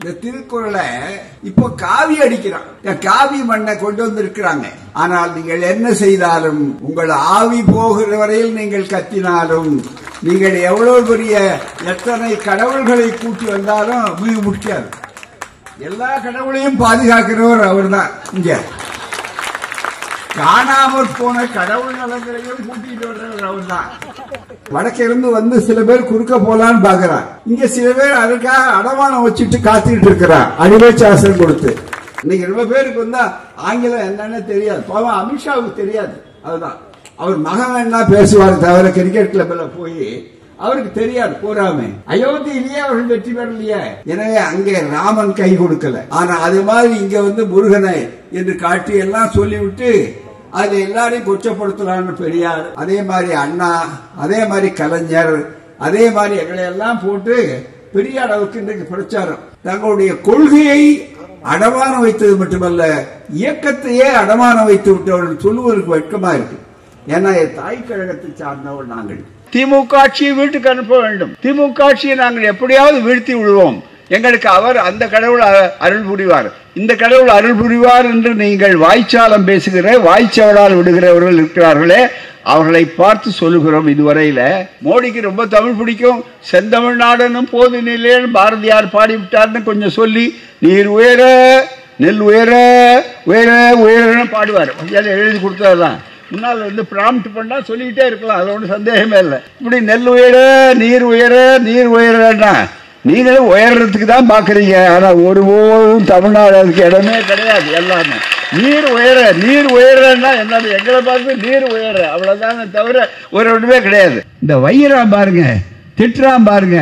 இந்த திருக்குறளை இப்போ காவி அடிக்கிறான். காவி மண்ணை கொண்டு வந்திருக்கிறாங்க. ஆனால் நீங்கள் என்ன செய்தாலும், உங்கள் ஆவி போகிற வரையில் நீங்கள் கத்தினாலும், நீங்கள் எவ்வளவு பெரிய எத்தனை கடவுள்களை கூட்டி வந்தாலும் வீடு முடிக்காது. எல்லா கடவுளையும் பாதுகாக்கிறவர் அவர் தான். இங்க காணாமற் போன கடவுள் நலங்களையும் கூட்டிட்டு வர்றவர் அவர் தான். வடக்கிருந்து வந்து சில பேர் குறுக்க போலான்னு பாக்குறான். இங்க சில பேர் அதுக்காக அடமானம் வச்சுட்டு காத்துக்கிட்டு இருக்கிறான், அடிமைச்சாசனம் கொடுத்து. இன்னைக்கு ரொம்ப பேருக்கு வந்தா ஆங்கிலம் என்னன்னு தெரியாது. பாவம் அமித்ஷாவுக்கு தெரியாது. அதுதான் அவர் மகன் என்ன பேசுவார் தவிர கிரிக்கெட் கிளப்ல போய் அவருக்கு தெரியாது. போறாமே அயோத்தியிலேயே அவர்கள் வெற்றி பெறலையே. எனவே அங்கே ராமன் கை கொடுக்கல. ஆனா அது மாதிரி இங்க வந்து முருகனை என்று காட்டி எல்லாம் சொல்லிவிட்டு அது எல்லாரையும் கொச்சப்படுத்தலான்னு பெரியார், அதே மாதிரி அண்ணா, அதே மாதிரி கலைஞர், அதே மாதிரி எங்களை எல்லாம் போட்டு பெரிய அளவுக்கு இன்றைக்கு பிரச்சாரம். தங்களுடைய கொள்கையை அடமானம் வைத்தது மட்டுமல்ல, இயக்கத்தையே அடமானம் வைத்து விட்டவர்கள் சொல்லுவதற்கு வெட்கமா இருக்கு. ஏன்னா தாய் கழகத்தை சார்ந்தவர்கள் நாங்கள். திமுக ஆட்சியை வீட்டுக்கு அனுப்ப வேண்டும். திமுக ஆட்சியை நாங்கள் எப்படியாவது வீழ்த்தி விடுவோம். எங்களுக்கு அவர் அந்த கடவுள் அருள் புரிவார், இந்த கடவுள் அருள் புரிவார் என்று நீங்கள் வாய்ச்சாலம் பேசுகிற வாய்ச்சவடால் விடுகிறவர்கள் இருக்கிறார்களே, அவர்களை பார்த்து சொல்லுகிறோம். இதுவரையில மோடிக்கு ரொம்ப தமிழ் பிடிக்கும். செந்தமிழ்நாடுன்னு போது நிலைன்னு பாரதியார் பாடிவிட்டார்னு கொஞ்சம் சொல்லி, நீர் உயர நெல் உயர உயர உயரன்னு பாடுவார். எழுதி கொடுத்ததுதான். முன்னால் வந்து பிராம்ப்ட் பண்ணா சொல்லிக்கிட்டே இருக்கலாம், அது ஒன்றும் சந்தேகமே இல்லை. இப்படி நெல் உயர நீர் உயர நீர் உயரன்னா நீங்களும் உயர்றதுக்கு தான் பாக்குறீங்க. ஆனா ஒருபோதும் தமிழ்நாடு அதுக்கு இடமே கிடையாது. எல்லாமே நீர் உயர நீர் உயரன்னா என்னது, எங்களை பார்த்து நீர் உயர அவ்வளவுதான் தவிர ஒரு ஒன்றுமே கிடையாது. இந்த வையராம் பாருங்க, திட்டுறான் பாருங்க,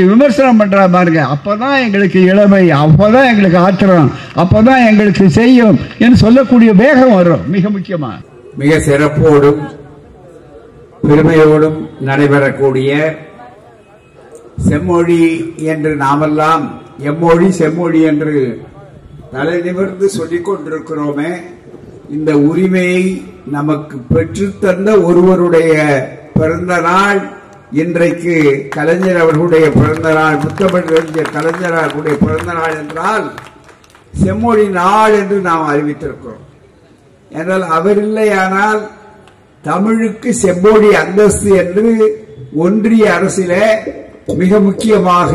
விமர்சனம் பண்றா பாருங்க, அப்பதான் எங்களுக்கு இளமை, அப்பதான் எங்களுக்கு ஆத்திரம், அப்பதான் எங்களுக்கு செய்யும் என்று சொல்லக்கூடிய வேகம் வரும். மிக முக்கியமா மிக சிறப்போடும் பெருமையோடும் நடைபெறக்கூடிய செம்மொழி என்று நாமெல்லாம் எம்மொழி செம்மொழி என்று தலை நிமிர்ந்து சொல்லிக் கொண்டிருக்கிறோமே, இந்த உரிமையை நமக்கு பெற்றுத்தந்த ஒருவருடைய பிறந்த நாள் இன்றைக்கு. கலைஞர் அவர்களுடைய பிறந்த நாள், முத்தமிழறிஞர் கலைஞர் அவர்களுடைய பிறந்த நாள் என்றால் செம்மொழி நாள் என்று நாம் அறிவித்திருக்கிறோம். என்றால் அவர் இல்லையானால் தமிழுக்கு செம்மொழி அந்தஸ்து என்று ஒன்றிய அரசிலே, மிக முக்கியமாக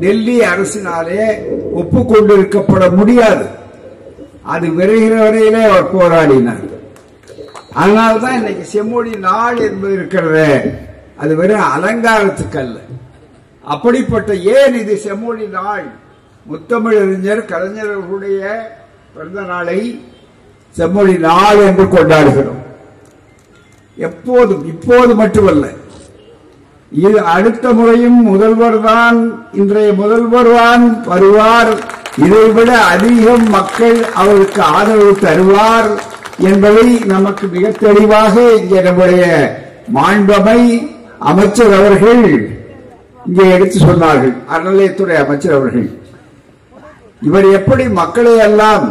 டெல்லி அரசினாலே ஒப்புக்கொண்டிருக்கப்பட முடியாது. அது விரைகிற வரையிலே அவர் போராடினார். அதனால்தான் இன்னைக்கு செம்மொழி நாள் என்பது இருக்கிறது, அது வெறும் அலங்காரத்துக்கு அல்ல. அப்படிப்பட்ட ஏன் இது செம்மொழி நாள், முத்தமிழறிஞர் கலைஞர் அவர்களுடைய பிறந்த நாளை செம்மொழி நாள் என்று கொண்டாடுகிறோம். எப்போதும், இப்போது மட்டுமல்ல, இது அடுத்த முறையும் முதல்வர் தான், இன்றைய முதல்வர் தான் வருவார், இதைவிட அதிகம் மக்கள் அவருக்கு ஆதரவு தருவார் என்பதை நமக்கு மிக தெளிவாக இங்கே நம்முடைய மாண்பமை அமைச்சர் அவர்கள் இங்கே எடுத்து சொன்னார்கள். அறநிலையத்துறை அமைச்சர் அவர்கள் இவர் எப்படி மக்களை எல்லாம்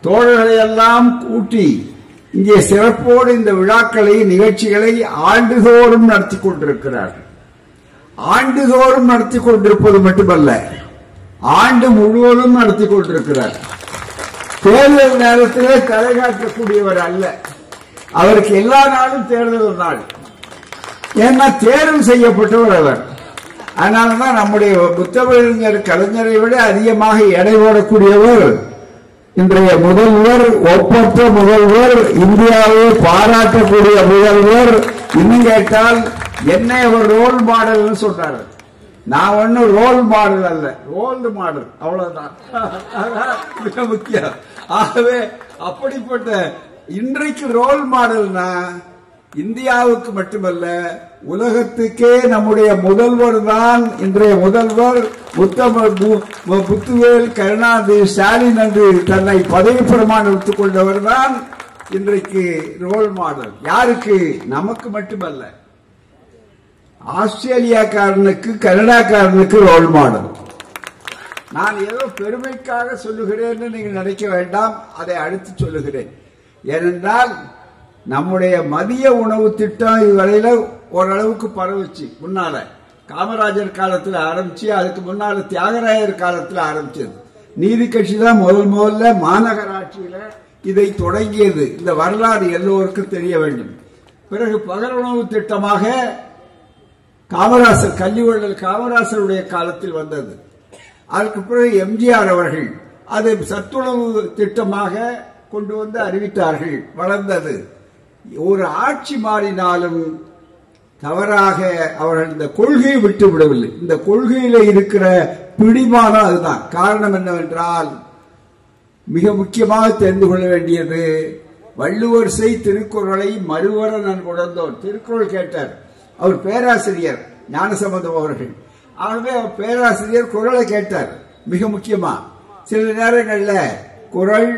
தோழர்களை எல்லாம் கூட்டி இங்கே சிறப்போடு இந்த விழாக்களை நிகழ்ச்சிகளை ஆண்டுதோறும் நடத்தி கொண்டிருக்கிறார்கள். ஆண்டுதோறும் நடத்தி கொண்டிருப்பது மட்டுமல்ல, ஆண்டு முழுவதும் நடத்தி கொண்டிருக்கிறார். தேர்தல் நேரத்திலே தலை காட்டக்கூடியவர் அல்ல, அவருக்கு எல்லா நாளும் தேர்தல் நாள். ஏன்னா தேர்வு செய்யப்பட்டவர் அவர். அதனாலதான் நம்முடைய முத்தமிழறிஞர் கலைஞரை விட அதிகமாக எடை போடக்கூடியவர் இன்றைய முதல்வர், ஒப்பற்ற முதல்வர், இந்தியாவை பாராட்டக்கூடிய முதல்வர். இன்னும் கேட்டால் என்ன ஒரு ரோல் மாடல் சொல்றாரு. நான் ஒன்னும் ரோல் மாடல் அல்ல, ரோல்டு மாடல், அவ்வளவுதான். மிக முக்கியம். ஆகவே அப்படிப்பட்ட இன்றைக்கு ரோல் மாடல்னா இந்தியாவுக்கு மட்டுமல்ல உலகத்துக்கே நம்முடைய முதல்வர் தான். இன்றைய முதல்வர் முத்துவேல் கருணாநிதி ஸ்டாலின் என்று தன்னை பதவி பிரமாணம் எடுத்துக் கொண்டவர் தான் இன்றைக்கு ரோல் மாடல். யாருக்கு? நமக்கு மட்டுமல்ல, ஆஸ்திரேலியாக்காரனுக்கு, கனடாக்காரனுக்கு ரோல் மாடல். நான் ஏதோ பெருமைக்காக சொல்லுகிறேன் நீங்கள் நினைக்க வேண்டாம், அதை அடுத்து சொல்லுகிறேன். ஏனென்றால் நம்முடைய மதிய உணவு திட்டம் இதுவரையில ஓரளவுக்கு பரவுச்சு. முன்னால காமராஜர் காலத்தில் ஆரம்பிச்சு அதுக்கு முன்னால தியாகராயர் காலத்தில் ஆரம்பிச்சது. நீதி கட்சி தான் முதல்ல மாநகராட்சியில இதை தொடங்கியது. இந்த வரலாறு எல்லோருக்கும் தெரிய வேண்டும். பிறகு பகல் உணவு திட்டமாக காமராசர் கல்விவள்ளல் காமராசருடைய காலத்தில் வந்தது. அதற்கு பிறகு எம்ஜிஆர் அவர்கள் அதை சத்துணவு திட்டமாக கொண்டு வந்து அறிவித்தார்கள். வளர்ந்தது. ஒரு ஆட்சி மாறினாலும் தவறாக அவர்கள் இந்த கொள்கையை விட்டு விடவில்லை. இந்த கொள்கையில இருக்கிற பிடிமானம் அதுதான் காரணம். என்னவென்றால் மிக முக்கியமாக தெரிந்து கொள்ள வேண்டியது, வள்ளுவர் செய் திருக்குறளை மறுவர நான் கொண்டோன். திருக்குறள் கேட்டார். அவர் பேராசிரியர் ஞானசம்பந்தம் அவர்கள். ஆகவே அவர் பேராசிரியர் குறளை கேட்டார். மிக முக்கியமா சில நேரங்களில் குறள்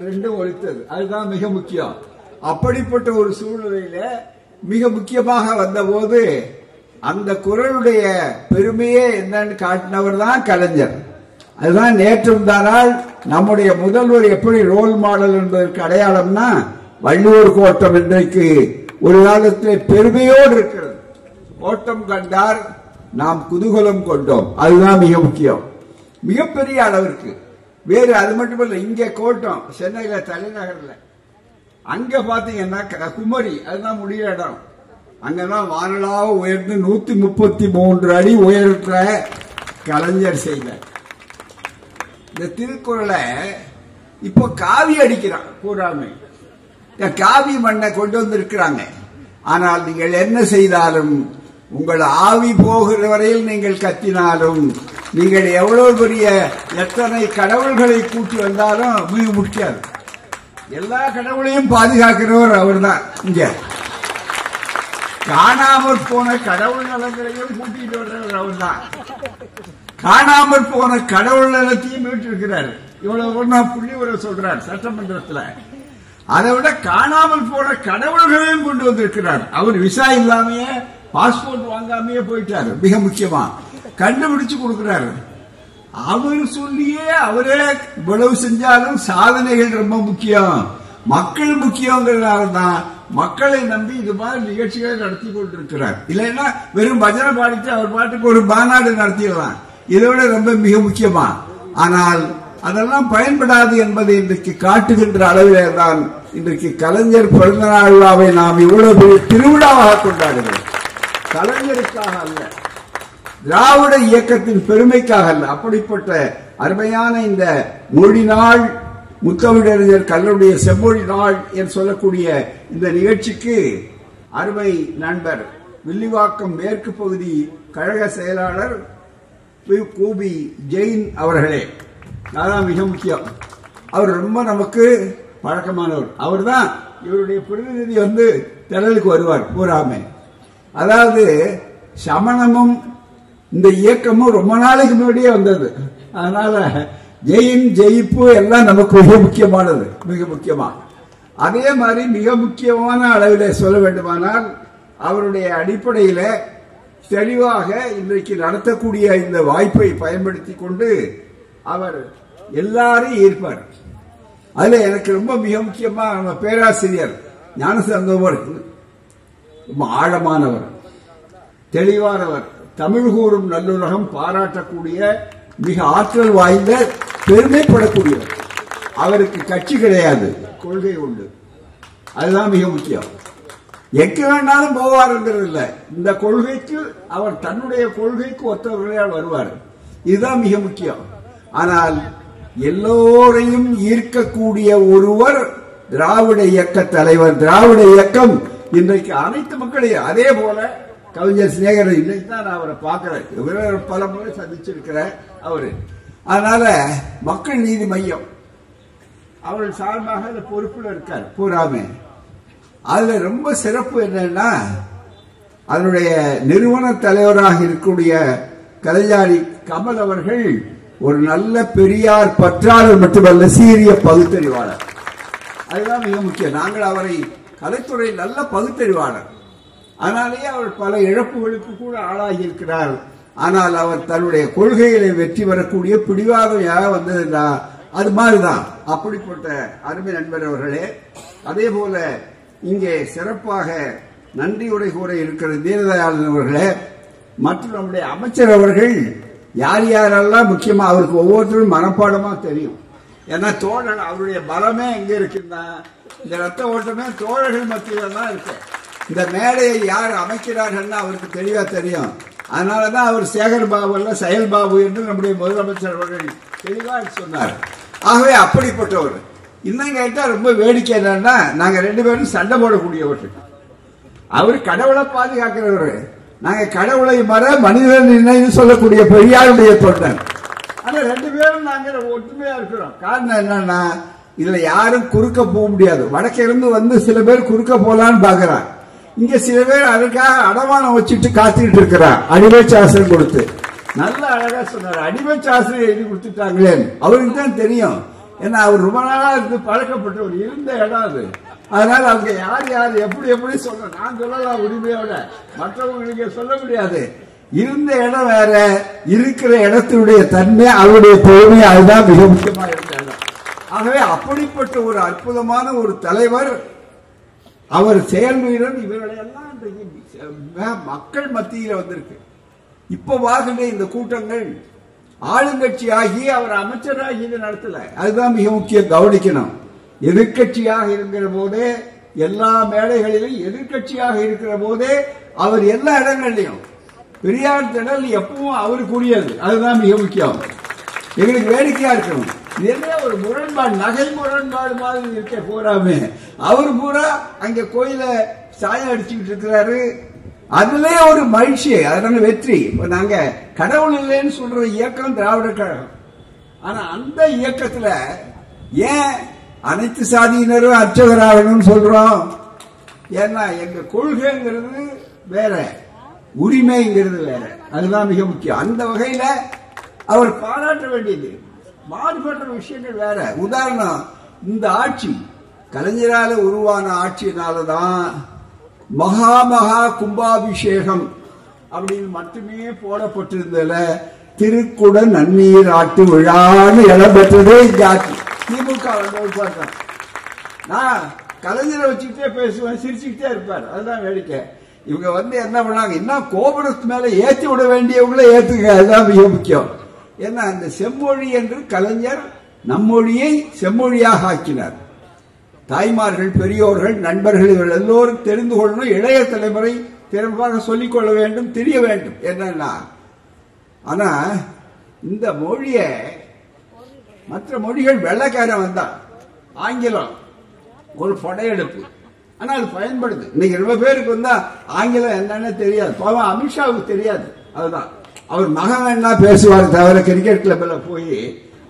ரெண்டும் ஒழித்தது. அதுதான் மிக முக்கியம். அப்படிப்பட்ட ஒரு சூழ்நிலையில மிக முக்கியமாக வந்தபோது அந்த குறளுடைய பெருமையே என்னன்னு காட்டினவர் தான் கலைஞர். அதுதான் நேற்றும் தானால் நம்முடைய முதல்வர் எப்படி ரோல் மாடல் என்பதற்கு அடையாளம்னா வள்ளுவர் கோட்டம் இன்றைக்கு ஒரு காலத்தில் பெருமையோடு இருக்கிறது. கோட்டம் கண்டார் நாம் குதூகலம் கொண்டோம். அதுதான் மிக முக்கியம். மிகப்பெரிய அளவிற்கு வேறு அது மட்டுமல்ல. இங்கே கோட்டம் சென்னையில தலைநகர்ல அங்க பாத்தீங்கன்னா குமரி அதுதான் முடிய இடம். அங்கதான் வானலாக உயர்ந்து 133 அடி உயர்த்த கலைஞர் செய்தார். இந்த திருக்குறளை இப்போ காவி அடிக்கிறான் பூராமை. காவி மண்ணை கொண்டு வந்திருக்கிறாங்க. ஆனால் நீங்கள் என்ன செய்தாலும் உங்கள் ஆவி போகிற வரையில் நீங்கள் கத்தினாலும் நீங்கள் எவ்வளவு பெரிய எத்தனை கடவுள்களை கூட்டி வந்தாலும் மிக முக்கியம். எல்லா கடவுளையும் பாதுகாக்கிறவர் அவர் தான். இங்க காணாமற் போன கடவுள் நலங்களையும் கூட்டிட்டு வர்றவர் அவர் தான். காணாமற் போன கடவுள் நலத்தையும் மீட்டிருக்கிறார். இவ்வளவு புள்ளி உரை சொல்றார் சட்டமன்றத்தில். அதை விட காணாமல் போன கடவுள்களையும் கொண்டு வந்திருக்கிறார். அவர் விசா இல்லாமையே பாஸ்போர்ட் வாங்காமையே போயிட்டாரு. மிக முக்கியமா கண்டுபிடிச்சு கொடுக்கிறாரு. அவர் சொல்லியே அவரே இவ்வளவு செஞ்சாலும் சாதனைகள் ரொம்ப முக்கியம், மக்கள் முக்கியங்கிறதுனால தான் மக்களை நம்பி இது மாதிரி நிகழ்ச்சிகளை நடத்தி கொண்டிருக்கிறார். இல்லைன்னா வெறும் பஜனை பாடிட்டு அவர் பாட்டுக்கு ஒரு மாநாடு நடத்திடலாம். இதை விட ரொம்ப மிக முக்கியமா. ஆனால் அதெல்லாம் பயன்படாது என்பதை இன்றைக்கு காட்டுகின்ற அளவிலே தான் இன்றைக்கு கலைஞர் பிறந்தநாள் விழாவை நாம் இவ்வளவு பெரிய திருவிழாவாக கொண்டாடுகிறோம். கலைஞருக்காக அல்ல, திராவிட இயக்கத்தின் பெருமைக்காக அல்ல. அப்படிப்பட்ட அருமையான இந்த மொழி நாள், முத்தமிழறிஞர் கல்லூரிய செம்மொழி நாள் என்று சொல்லக்கூடிய இந்த நிகழ்ச்சிக்கு அருமை நண்பர் வில்லிவாக்கம் மேற்கு பகுதி கழக செயலாளர் கூபி ஜெயின் அவர்களே, அதான் மிக முக்கியம். அவர் ரொம்ப நமக்கு பழக்கமானவர். அவர் தான் இவருடைய பிரதிநிதி வந்து திரளுக்கு வருவார் பூராமே. அதாவது சமணமும் இந்த இயக்கமும் ரொம்ப நாளைக்கு முன்னாடியே வந்தது. அதனால ஜெயின் ஜெயிப்பு எல்லாம் நமக்கு மிக முக்கியமானது, மிக முக்கியமா. அதே மாதிரி மிக முக்கியமான அளவில் சொல்ல வேண்டுமானால் அவருடைய அடிப்படையில தெளிவாக இன்றைக்கு நடத்தக்கூடிய இந்த வாய்ப்பை பயன்படுத்தி கொண்டு அவர் எல்லாரையும் ஈர்ப்பார். அதுல எனக்கு ரொம்ப மிக முக்கியமா நம்ம பேராசிரியர் ஞானசம்பந்தவர் ரொம்ப ஆழமானவர், தெளிவானவர், தமிழ் கூறும் நல்லுலகம் பாராட்டக்கூடிய மிக ஆற்றல் வாய்ந்த பெருமைப்படக்கூடியவர். அவருக்கு கட்சி கிடையாது, கொள்கை உண்டு. அதுதான் மிக முக்கியம். எங்க வேணாலும் போவாருங்கிறது இல்லை. இந்த கொள்கைக்கு அவர் தன்னுடைய கொள்கைக்கு ஒத்தவர்களால் வருவார். இதுதான் மிக முக்கியம். ஆனால் எல்லோரையும் ஈர்க்கக்கூடிய ஒருவர் திராவிட இயக்க தலைவர். திராவிட இயக்கம் இன்றைக்கு அனைத்து மக்களையும், அதே போல கவிஞர் சிநேகர், இன்னைக்கு தான் நான் அவரை பார்க்கிறேன், இவரை பல முறை சந்திச்சிருக்கிறேன் அவரு. அதனால மக்கள் நீதி மையம் அவர்கள் சார்பாக அந்த பொறுப்பில் இருக்கார் பூராமே. அதுல ரொம்ப சிறப்பு என்னன்னா அதனுடைய நிறுவன தலைவராக இருக்கக்கூடிய கலைஞாரி கமல் அவர்கள் ஒரு நல்ல பெரியார் பற்றாளர் மட்டுமல்ல, சீரிய பகுத்தறிவாளர். அதுதான் மிக முக்கியம். நாங்கள் அவரை கலைத்துறை நல்ல பகுத்தறிவாளர், அதனாலேயே அவர் பல இழப்புகளுக்கு கூட ஆளாகி இருக்கிறார். ஆனால் அவர் தன்னுடைய கொள்கைகளை வெற்றி பெறக்கூடிய பிடிவாதம் யாராவது வந்ததுன்னா அது மாதிரிதான். அப்படிப்பட்ட அருமை நண்பர் அவர்களே, அதே போல இங்கே சிறப்பாக நன்றி உரை கூற இருக்கிற தீனதயாளன் அவர்களே, மற்ற நம்முடைய அமைச்சர் அவர்கள் யார் யாரெல்லாம் முக்கியமா அவருக்கு ஒவ்வொருத்தரும் மனப்பாடமா தெரியும். ஏன்னா தோழர் அவருடைய பலமே எங்க இருக்குன்னா இந்த ரத்த ஓட்டமே தோழர்கள் மத்தியில தான் இருக்கு. இந்த மேடையை யார் அமைக்கிறார்கள்னா அவருக்கு தெளிவா தெரியும். அதனாலதான் அவர் சேகர் பாபு அல்ல செயல் பாபு என்று நம்முடைய முதலமைச்சர் அவர்கள் தெளிவாக சொன்னார். ஆகவே அப்படிப்பட்டவர். இன்னும் கேட்டா ரொம்ப வேடிக்கை என்னன்னா நாங்க 2 பேரும் சண்டை போடக்கூடியவர்கள். அவர் கடவுளை பாதுகாக்கிறவர், நாங்க கடவுளை மனிதன் நினைவு சொல்லக்கூடிய பெரியாருடைய தொண்டன். ஆனா 2 பேரும் நாங்க ஒற்றுமையா இருக்கிறோம். காரணம் என்னன்னா இதுல யாரும் குறுக்க போக முடியாது. வடக்கிருந்து வந்து சில பேர் குறுக்க போலான்னு பாக்குறான். இங்க சில பேர் அதுக்காக அடமானம் வச்சுட்டு காத்துக்கிட்டு இருக்கிறார். அடிமை சாசனம் கொடுத்து நல்ல அழகா சொன்னார். அடிமை சாசனம் எழுதி கொடுத்துட்டாங்களே அவருக்கு தான் தெரியும். ஏன்னா அவர் ரொம்ப நாளா இருந்து பழக்கப்பட்டவர், இருந்த இடம் அது. அதனால அவங்க யார் யார் எப்படி எப்படி சொல்ற நான் சொல்லலாம் உரிமையோட, மற்றவங்களுக்கு சொல்ல முடியாது. இருந்த இடம் வேற, இருக்கிற இடத்தினுடைய தன்மை அவருடைய பெருமை, அதுதான் மிக முக்கியமா இருந்த இடம். ஆகவே அப்படிப்பட்ட ஒரு அற்புதமான ஒரு தலைவர், அவர் செயல் வீரன். இவர்களெல்லாம் மக்கள் மத்தியில வந்திருக்கு. இப்ப வாகின்ற இந்த கூட்டங்கள் ஆளுங்கட்சியாகி அவர் அமைச்சராகி நடத்தல. அதுதான் மிக முக்கியம் கவனிக்கணும். எதிர்கட்சியாக இருக்கிற போதே எல்லா மேடைகளிலும் எதிர்கட்சியாக இருக்கிற போதே அவர் எல்லா இடங்கள்லையும் பெரியார் திடல் எப்பவும் அவருக்குரியது. அதுதான் மிக முக்கியம். எங்களுக்கு வேடிக்கையா இருக்கணும். என்ன ஒரு முரண்பாடு, நகை முரண்பாடு மாதிரி இருக்க போறாமே. அவர் பூரா அங்க கோயில சாயம் அடிச்சுக்கிட்டு இருக்கிறாரு. அதுல ஒரு மகிழ்ச்சி, அதனால வெற்றி. இப்ப நாங்க கடவுள் இல்லைன்னு சொல்ற இயக்கம் திராவிட கழகம். ஆனா அந்த இயக்கத்துல ஏன் அனைத்து சாதியினரும் அர்ச்சகராகணும்னு சொல்றோம்? ஏன்னா எங்க கொள்கைங்கிறது வேற, உரிமைங்கிறது வேற. அதுதான் மிக முக்கியம். அந்த வகையில அவர் பாராட்ட வேண்டியது. மாறுபட்ட விஷயங்கள் வேற. உதாரணம், இந்த ஆட்சி கலைஞரால உருவான ஆட்சியினாலதான் மகா கும்பாபிஷேகம் அப்படின்னு மட்டுமே போடப்பட்டிருந்தல திருக்குட நன்னீர் ஆட்டு விழான்னு இடம் பெற்றதே இந்த ஆட்சி. திமுக நான் கலைஞரை வச்சுக்கிட்டே பேசுவேன், சிரிச்சுக்கிட்டே இருப்பார். அதுதான் வேடிக்கை. இவங்க என்ன பண்ணாங்க, இன்னும் கோபுரத்து மேல ஏற்றி விட வேண்டியவங்களே ஏத்துக்க. அதுதான் மிக முக்கியம். ஏன்னா அந்த செம்மொழி என்று கலைஞர் நம்மொழியை செம்மொழியாக ஆக்கினார். தாய்மார்கள், பெரியோர்கள், நண்பர்கள் இவர்கள் எல்லோரும் தெரிந்து கொள்ளணும். இளைய தலைமுறை திறமையாக சொல்லிக் கொள்ள வேண்டும், தெரிய வேண்டும். என்னன்னா ஆனா இந்த மொழிய மற்ற மொழிகள் வெள்ளைக்காரன் வந்தா ஆங்கிலம் ஒரு படையெடுப்பு. ஆனா அது பயன்படுது. இன்னைக்கு ரொம்ப பேருக்கு வந்தா ஆங்கிலம் என்னன்னு தெரியாது. பாவம் அமித்ஷாவுக்கு தெரியாது. அதுதான் அவர் மகன் என்ன பேசுவார் தவிர கிரிக்கெட் கிளப்ல போய்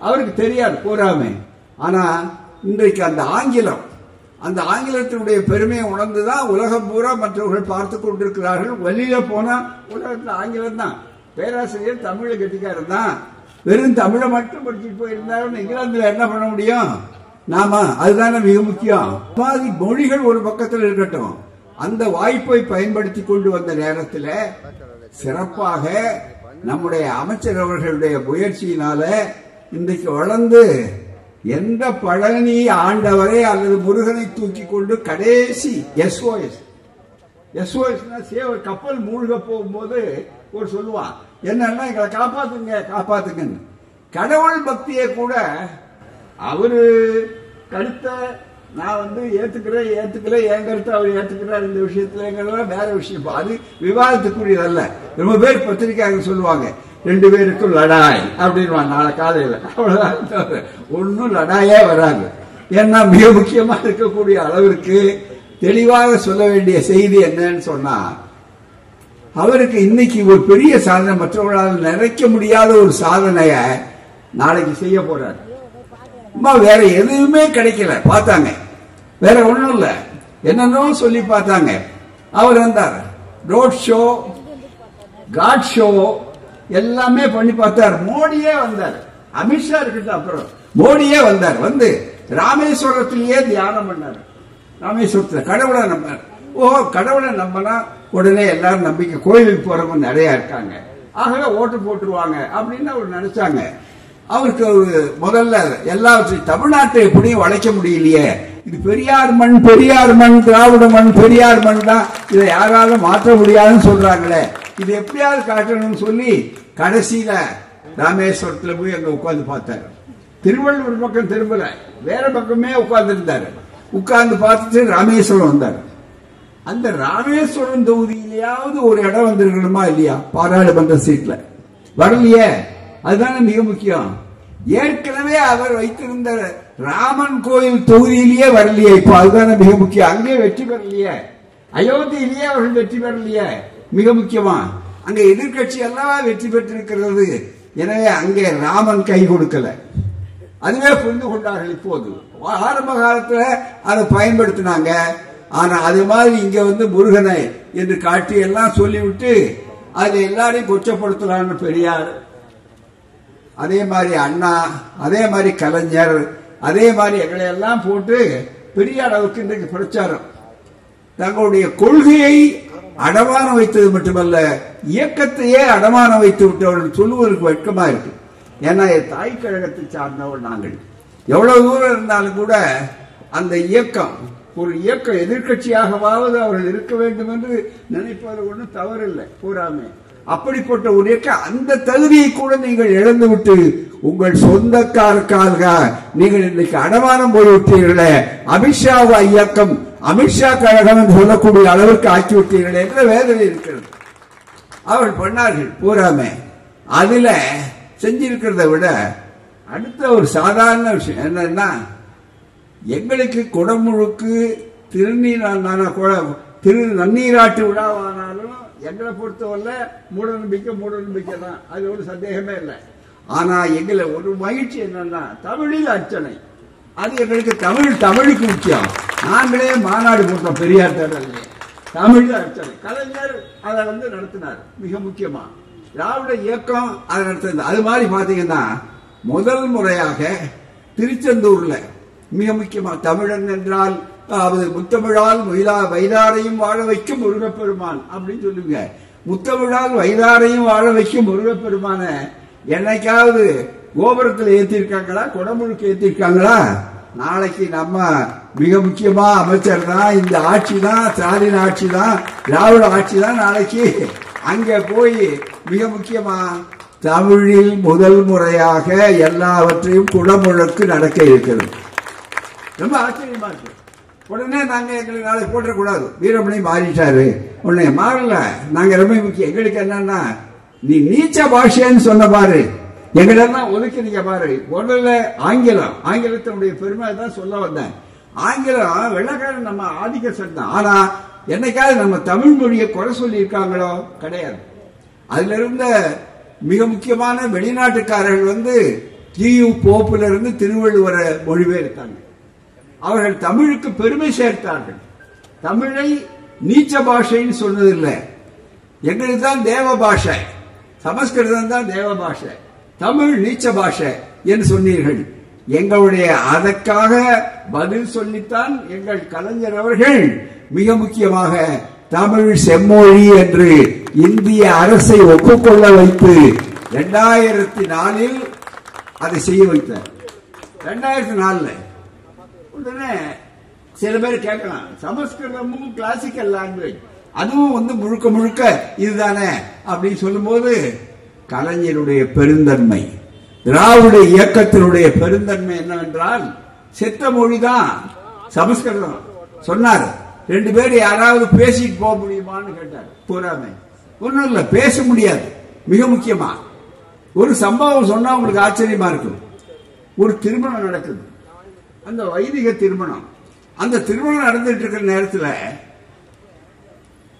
அவருக்கு தெரியாது போறாமே. ஆனா இன்றைக்கு அந்த ஆங்கிலத்தினுடைய பெருமையை உணர்ந்துதான் உலகம் பூரா மற்றவர்கள் பார்த்து கொண்டிருக்கிறார்கள். வெளியில போனா உலகத்தில் ஆங்கிலம் தான். பேராசிரியர் தமிழை கட்டிக்காரர் தான். வெறும் தமிழை மட்டும் படிச்சுட்டு போயிருந்தாலும் இங்கிலாந்துல என்ன பண்ண முடியும் நாம? அதுதானே மிக முக்கியம். மொழிகள் ஒரு பக்கத்தில் இருக்கட்டும். அந்த வாய்ப்பை பயன்படுத்தி கொண்டு வந்த நேரத்தில் சிறப்பாக நம்முடைய அமைச்சர் அவர்களுடைய முயற்சியினால இன்றைக்கு வளர்ந்து எந்த பழனி ஆண்டவரை அல்லது முருகனை தூக்கி கொண்டு கடைசி SOS கப்பல் மூழ்க போகும்போது ஒரு சொல்லுவான் என்னன்னா எங்களை காப்பாத்துங்கன்னு. கடவுள் பக்தியை கூட அவரு கருத்த நான் ஏத்துக்கல என் கருத்தை அவர் ஏத்துக்கிறார். இந்த விஷயத்துல வேற விஷயம், அது விவாதத்துக்குரியதல்ல. ரொம்ப பேர் பத்திரிகையாக சொல்லுவாங்க 2 பேருக்கும் லடாய் அப்படின்னு நாளை காலையில். அவ்வளவுதான், ஒன்னும் லடாயே வராது. ஏன்னா மிக முக்கியமா இருக்கக்கூடிய அளவிற்கு தெளிவாக சொல்ல வேண்டிய செய்தி என்னன்னு சொன்னா, அவருக்கு இன்னைக்கு ஒரு பெரிய சாதனை, மற்றவர்களால் நிறைக்க முடியாத ஒரு சாதனைய நாளைக்கு செய்ய போறாரு. வேற எதுவுமே கிடைக்கல. பார்த்தாங்க, வேற ஒண்ணும் இல்ல, என்னன்னோ சொல்லி பார்த்தாங்க. அவர் வந்தார், ரோட் ஷோ, காட் ஷோ எல்லாமே பண்ணி பார்த்தார். மோடியே வந்தார், அமித்ஷா இருக்கட்டும், அப்புறம் மோடியே வந்தார். ராமேஸ்வரத்திலேயே தியானம் பண்ணார். ராமேஸ்வரத்துல கடவுளை நம்பினார். கடவுளை நம்பினா உடனே எல்லாரும் நம்பிக்கை, கோயிலுக்கு போறவங்க நிறைய இருக்காங்க, ஆகவே ஓட்டு போட்டுருவாங்க அப்படின்னு அவர் நினைச்சாங்க. அவருக்கு முதல்ல எல்லாவற்றையும் தமிழ்நாட்டை எப்படியும் வளைக்க முடியலையே, இது பெரியார் மண், திராவிட மண், பெரியார் மண் தான், இதை யாராலும் மாற்ற முடியாதுன்னு சொல்றாங்களே, இது எப்படியாவது காட்டணும்னு சொல்லி கடைசியில ராமேஸ்வரத்துல போய் அங்க உட்கார்ந்து பார்த்தாரு. திருவள்ளூர் பக்கம் திரும்பல, வேற பக்கமே உட்கார்ந்து இருந்தாரு. உட்கார்ந்து பார்த்துட்டு ராமேஸ்வரம் வந்தாரு. அந்த ராமேஸ்வரம் தொகுதியிலேயாவது ஒரு இடம் வந்திருக்கணுமா இல்லையா? பாராளுமன்ற சீட்ல வரலையே. அதுதானே மிக முக்கியம். ஏற்கனவே அவர் வைத்திருந்த ராமன் கோயில் தொகுதியிலேயே வரலையே. இப்ப அதுதானே மிக முக்கியம். அங்கே வெற்றி பெறலையே, அயோத்தியிலேயே அவர்கள் வெற்றி பெறலையே. மிக முக்கியமா அங்க எதிர்கட்சி எல்லாம் வெற்றி பெற்றிருக்கிறது. எனவே அங்கே ராமன் கை கொடுக்கல. அதுவே புரிந்து கொண்டார்கள். இப்போது ஆரம்ப காலத்துல அதை பயன்படுத்தினாங்க. ஆனா அது மாதிரி இங்க வந்து முருகனை என்று காட்டி எல்லாம் சொல்லிவிட்டு அது எல்லாரையும் கொச்சப்படுத்தலான்னு பெரியார், அதே மாதிரி அண்ணா, அதே மாதிரி கலைஞர், அதே மாதிரி எங்களை எல்லாம் போட்டு பெரிய அளவுக்கு இன்றைக்கு பிரச்சாரம். தங்களுடைய கொள்கையை அடமானம் வைத்தது மட்டுமல்ல, இயக்கத்தையே அடமானம் வைத்து விட்டவர்கள் சொல்லுவதற்கு வெட்கமா இருக்கு. ஏன்னா தாய் கழகத்தை சார்ந்தவர்கள் நாங்கள். எவ்வளவு தூரம் இருந்தாலும் கூட அந்த இயக்கம் ஒரு இயக்கம் எதிர்கட்சியாகவாவது அவர்கள் இருக்க வேண்டும் என்று நினைப்பது ஒன்றும் தவறில்லை, கூறாமே. அப்படிப்பட்ட ஒரு இயக்கம், அந்த தகுதியை கூட நீங்கள் இழந்துவிட்டு உங்கள் சொந்தக்காரக்காக நீங்கள் இன்னைக்கு அடமானம் போய்விட்டீர்களே. அமித்ஷா இயக்கம், அமித்ஷா கழகம் என்று சொல்லக்கூடிய அளவிற்கு ஆக்கிவிட்டீர்களே என்ற வேதனை இருக்கிறது. அவர்கள் பண்ணார்கள் பூராமே. அதுல செஞ்சிருக்கிறத விட அடுத்த ஒரு சாதாரண விஷயம் என்னன்னா, எங்களுக்கு குடமுழுக்கு நன்னீராட்டு விழாவானாலும் எங்களை பொறுத்தவரை மூட நம்பிக்கை தான். அது ஒரு சந்தேகமே இல்லை. ஆனா எங்களை ஒரு மகிழ்ச்சி என்னன்னா, தமிழில் அர்ச்சனை. அது எங்களுக்கு தமிழுக்கு முக்கியம். நாங்களே மாநாடு போட்டோம் பெரியார் தேடலே, தமிழ் அர்ச்சனை. கலைஞர் அதை வந்து நடத்தினார். மிக முக்கியமா திராவிட இயக்கம் அதை நடத்தினது. அது மாதிரி பாத்தீங்கன்னா முதல் முறையாக திருச்செந்தூர்ல மிக முக்கியமா தமிழன் என்றால் முத்தமிழால் வைதாரையும் வாழ வைக்கும் முருகப்பெருமான் அப்படின்னு சொல்லுங்க. முத்தமிழால் வைதாரையும் வாழ வைக்கும் முருகப்பெருமான என்னைக்காவது கோபுரத்தில் ஏற்றிருக்காங்களா? குடமுழுக்கு ஏற்றிருக்காங்களா? நாளைக்கு நம்ம மிக முக்கியமா அமைச்சர் தான், இந்த ஆட்சி தான், ஸ்டாலின் ஆட்சி தான், திராவிட ஆட்சி தான். நாளைக்கு அங்க போய் மிக முக்கியமா தமிழில் முதல் முறையாக எல்லாவற்றையும் குடமுழுக்கு நடக்க இருக்கிறது. ரொம்ப ஆச்சரியமா இருக்கு. உடனே நாங்க எங்களுக்கு நாளைக்கு போட்டக்கூடாது, வீரமணி மாறிட்டாரு. உடனே மாறல. நாங்க ரொம்ப முக்கியம். எங்களுக்கு என்னன்னா, நீ நீச்ச பாஷைன்னு சொன்ன பாரு, எங்களெல்லாம் ஒதுக்கிறீங்க பாரு. முதல்ல ஆங்கிலத்தினுடைய பெருமை தான் சொல்ல வந்தேன். ஆங்கிலம் வெள்ளக்காரன் நம்ம ஆதிக்க சட்டம். ஆனா என்னைக்காவது நம்ம தமிழ் மொழியை குறை சொல்லி இருக்காங்களோ? கிடையாது. அதுல இருந்த மிக முக்கியமான வெளிநாட்டுக்காரர்கள் வந்து ஜியு போப்புல இருந்து திருவள்ளுவரை மொழிபெயர்த்தாங்க. அவர்கள் தமிழுக்கு பெருமை சேர்த்தார்கள். தமிழை நீச்ச பாஷைன்னு சொன்னதில்லை. எங்களுக்கு தான் தேவ பாஷை, சமஸ்கிருதம் தான் தேவ பாஷை, தமிழ் நீச்ச பாஷை என்று சொன்னீர்கள். எங்களுடைய அதற்காக பதில் சொல்லித்தான் எங்கள் கலைஞர் அவர்கள் மிக முக்கியமாக தமிழ் செம்மொழி என்று இந்திய அரசை ஒப்புக்கொள்ள வைத்து 2004 அதை செய்ய வைத்தார். 2004 உடனே சில பேர் கேட்கலாம், சமஸ்கிருதமும் கிளாசிக்கல் லாங்குவேஜ் அதுவும் வந்து முழுக்க முழுக்க இதுதானே அப்படின்னு சொல்லும் போது, கலைஞருடைய பெருந்தன்மை, திராவிட இயக்கத்தினுடைய பெருந்தன்மை என்னவென்றால், செத்த மொழிதான் சமஸ்கிருதம் சொன்னார். 2 பேர் யாராவது பேசிட்டு போக முடியுமான்னு கேட்டார். பூராமே ஒன்னும் இல்ல, பேச முடியாது. மிக முக்கியமா ஒரு சம்பவம் சொன்னா உங்களுக்கு ஆச்சரியமா இருக்கும். ஒரு திருமணம் நடக்குது, அந்த வைதிக திருமணம். அந்த திருமணம் நடந்துட்டு இருக்கிற நேரத்தில்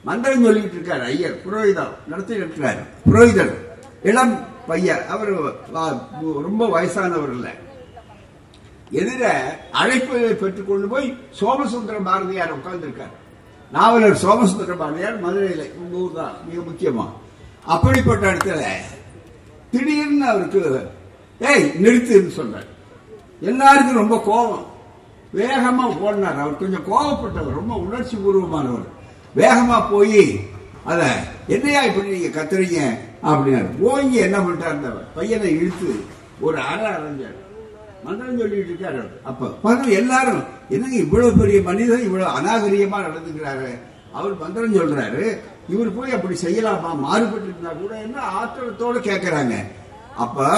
மந்திரம் சொல்லிட்டு இருக்காரு ஐயர், புரோகிதர் நடத்திட்டு இருக்கிறார். புரோகிதர் இளம் பையர், அவர் ரொம்ப வயசானவர் இல்ல. எதிர அழைப்பை பெற்றுக் கொண்டு போய் சோமசுந்தர பாரதியார் உட்கார்ந்து இருக்கார். நாவலர் சோமசுந்தர பாரதியார் மதுரையில், உங்க ஊர் தான் மிக முக்கியமா. அப்படிப்பட்ட இடத்துல திடீர்னு அவருக்கு ஏய் நிறுத்துன்னு சொல்றார். எல்லாருக்கும் ரொம்ப கோபம், வேகமா போனார். அவர் கொஞ்சம் கோபப்பட்டவர், ரொம்ப உணர்ச்சி பூர்வமானவர். வேகமா போய் அத என்னையா இப்படி நீங்க கத்துறீங்க அப்படின்னாரு. போய் என்ன பண்ணிட்டார், பையனை இழுத்து ஒரு அரைஞ்சார். மந்திரம் சொல்லிட்டு இருக்காரு. அப்ப எல்லாரும் என்னங்க இவ்வளவு பெரிய மனிதன் இவ்வளவு அநாகரிகமா நடந்துக்கிறாரு. அவர் மந்திரம் சொல்றாரு, இவர் போய் அப்படி செய்யலாமா, மாறுபட்டு இருந்தா கூட என்ன ஆத்திரத்தோடு கேட்கிறாங்க. அப்ப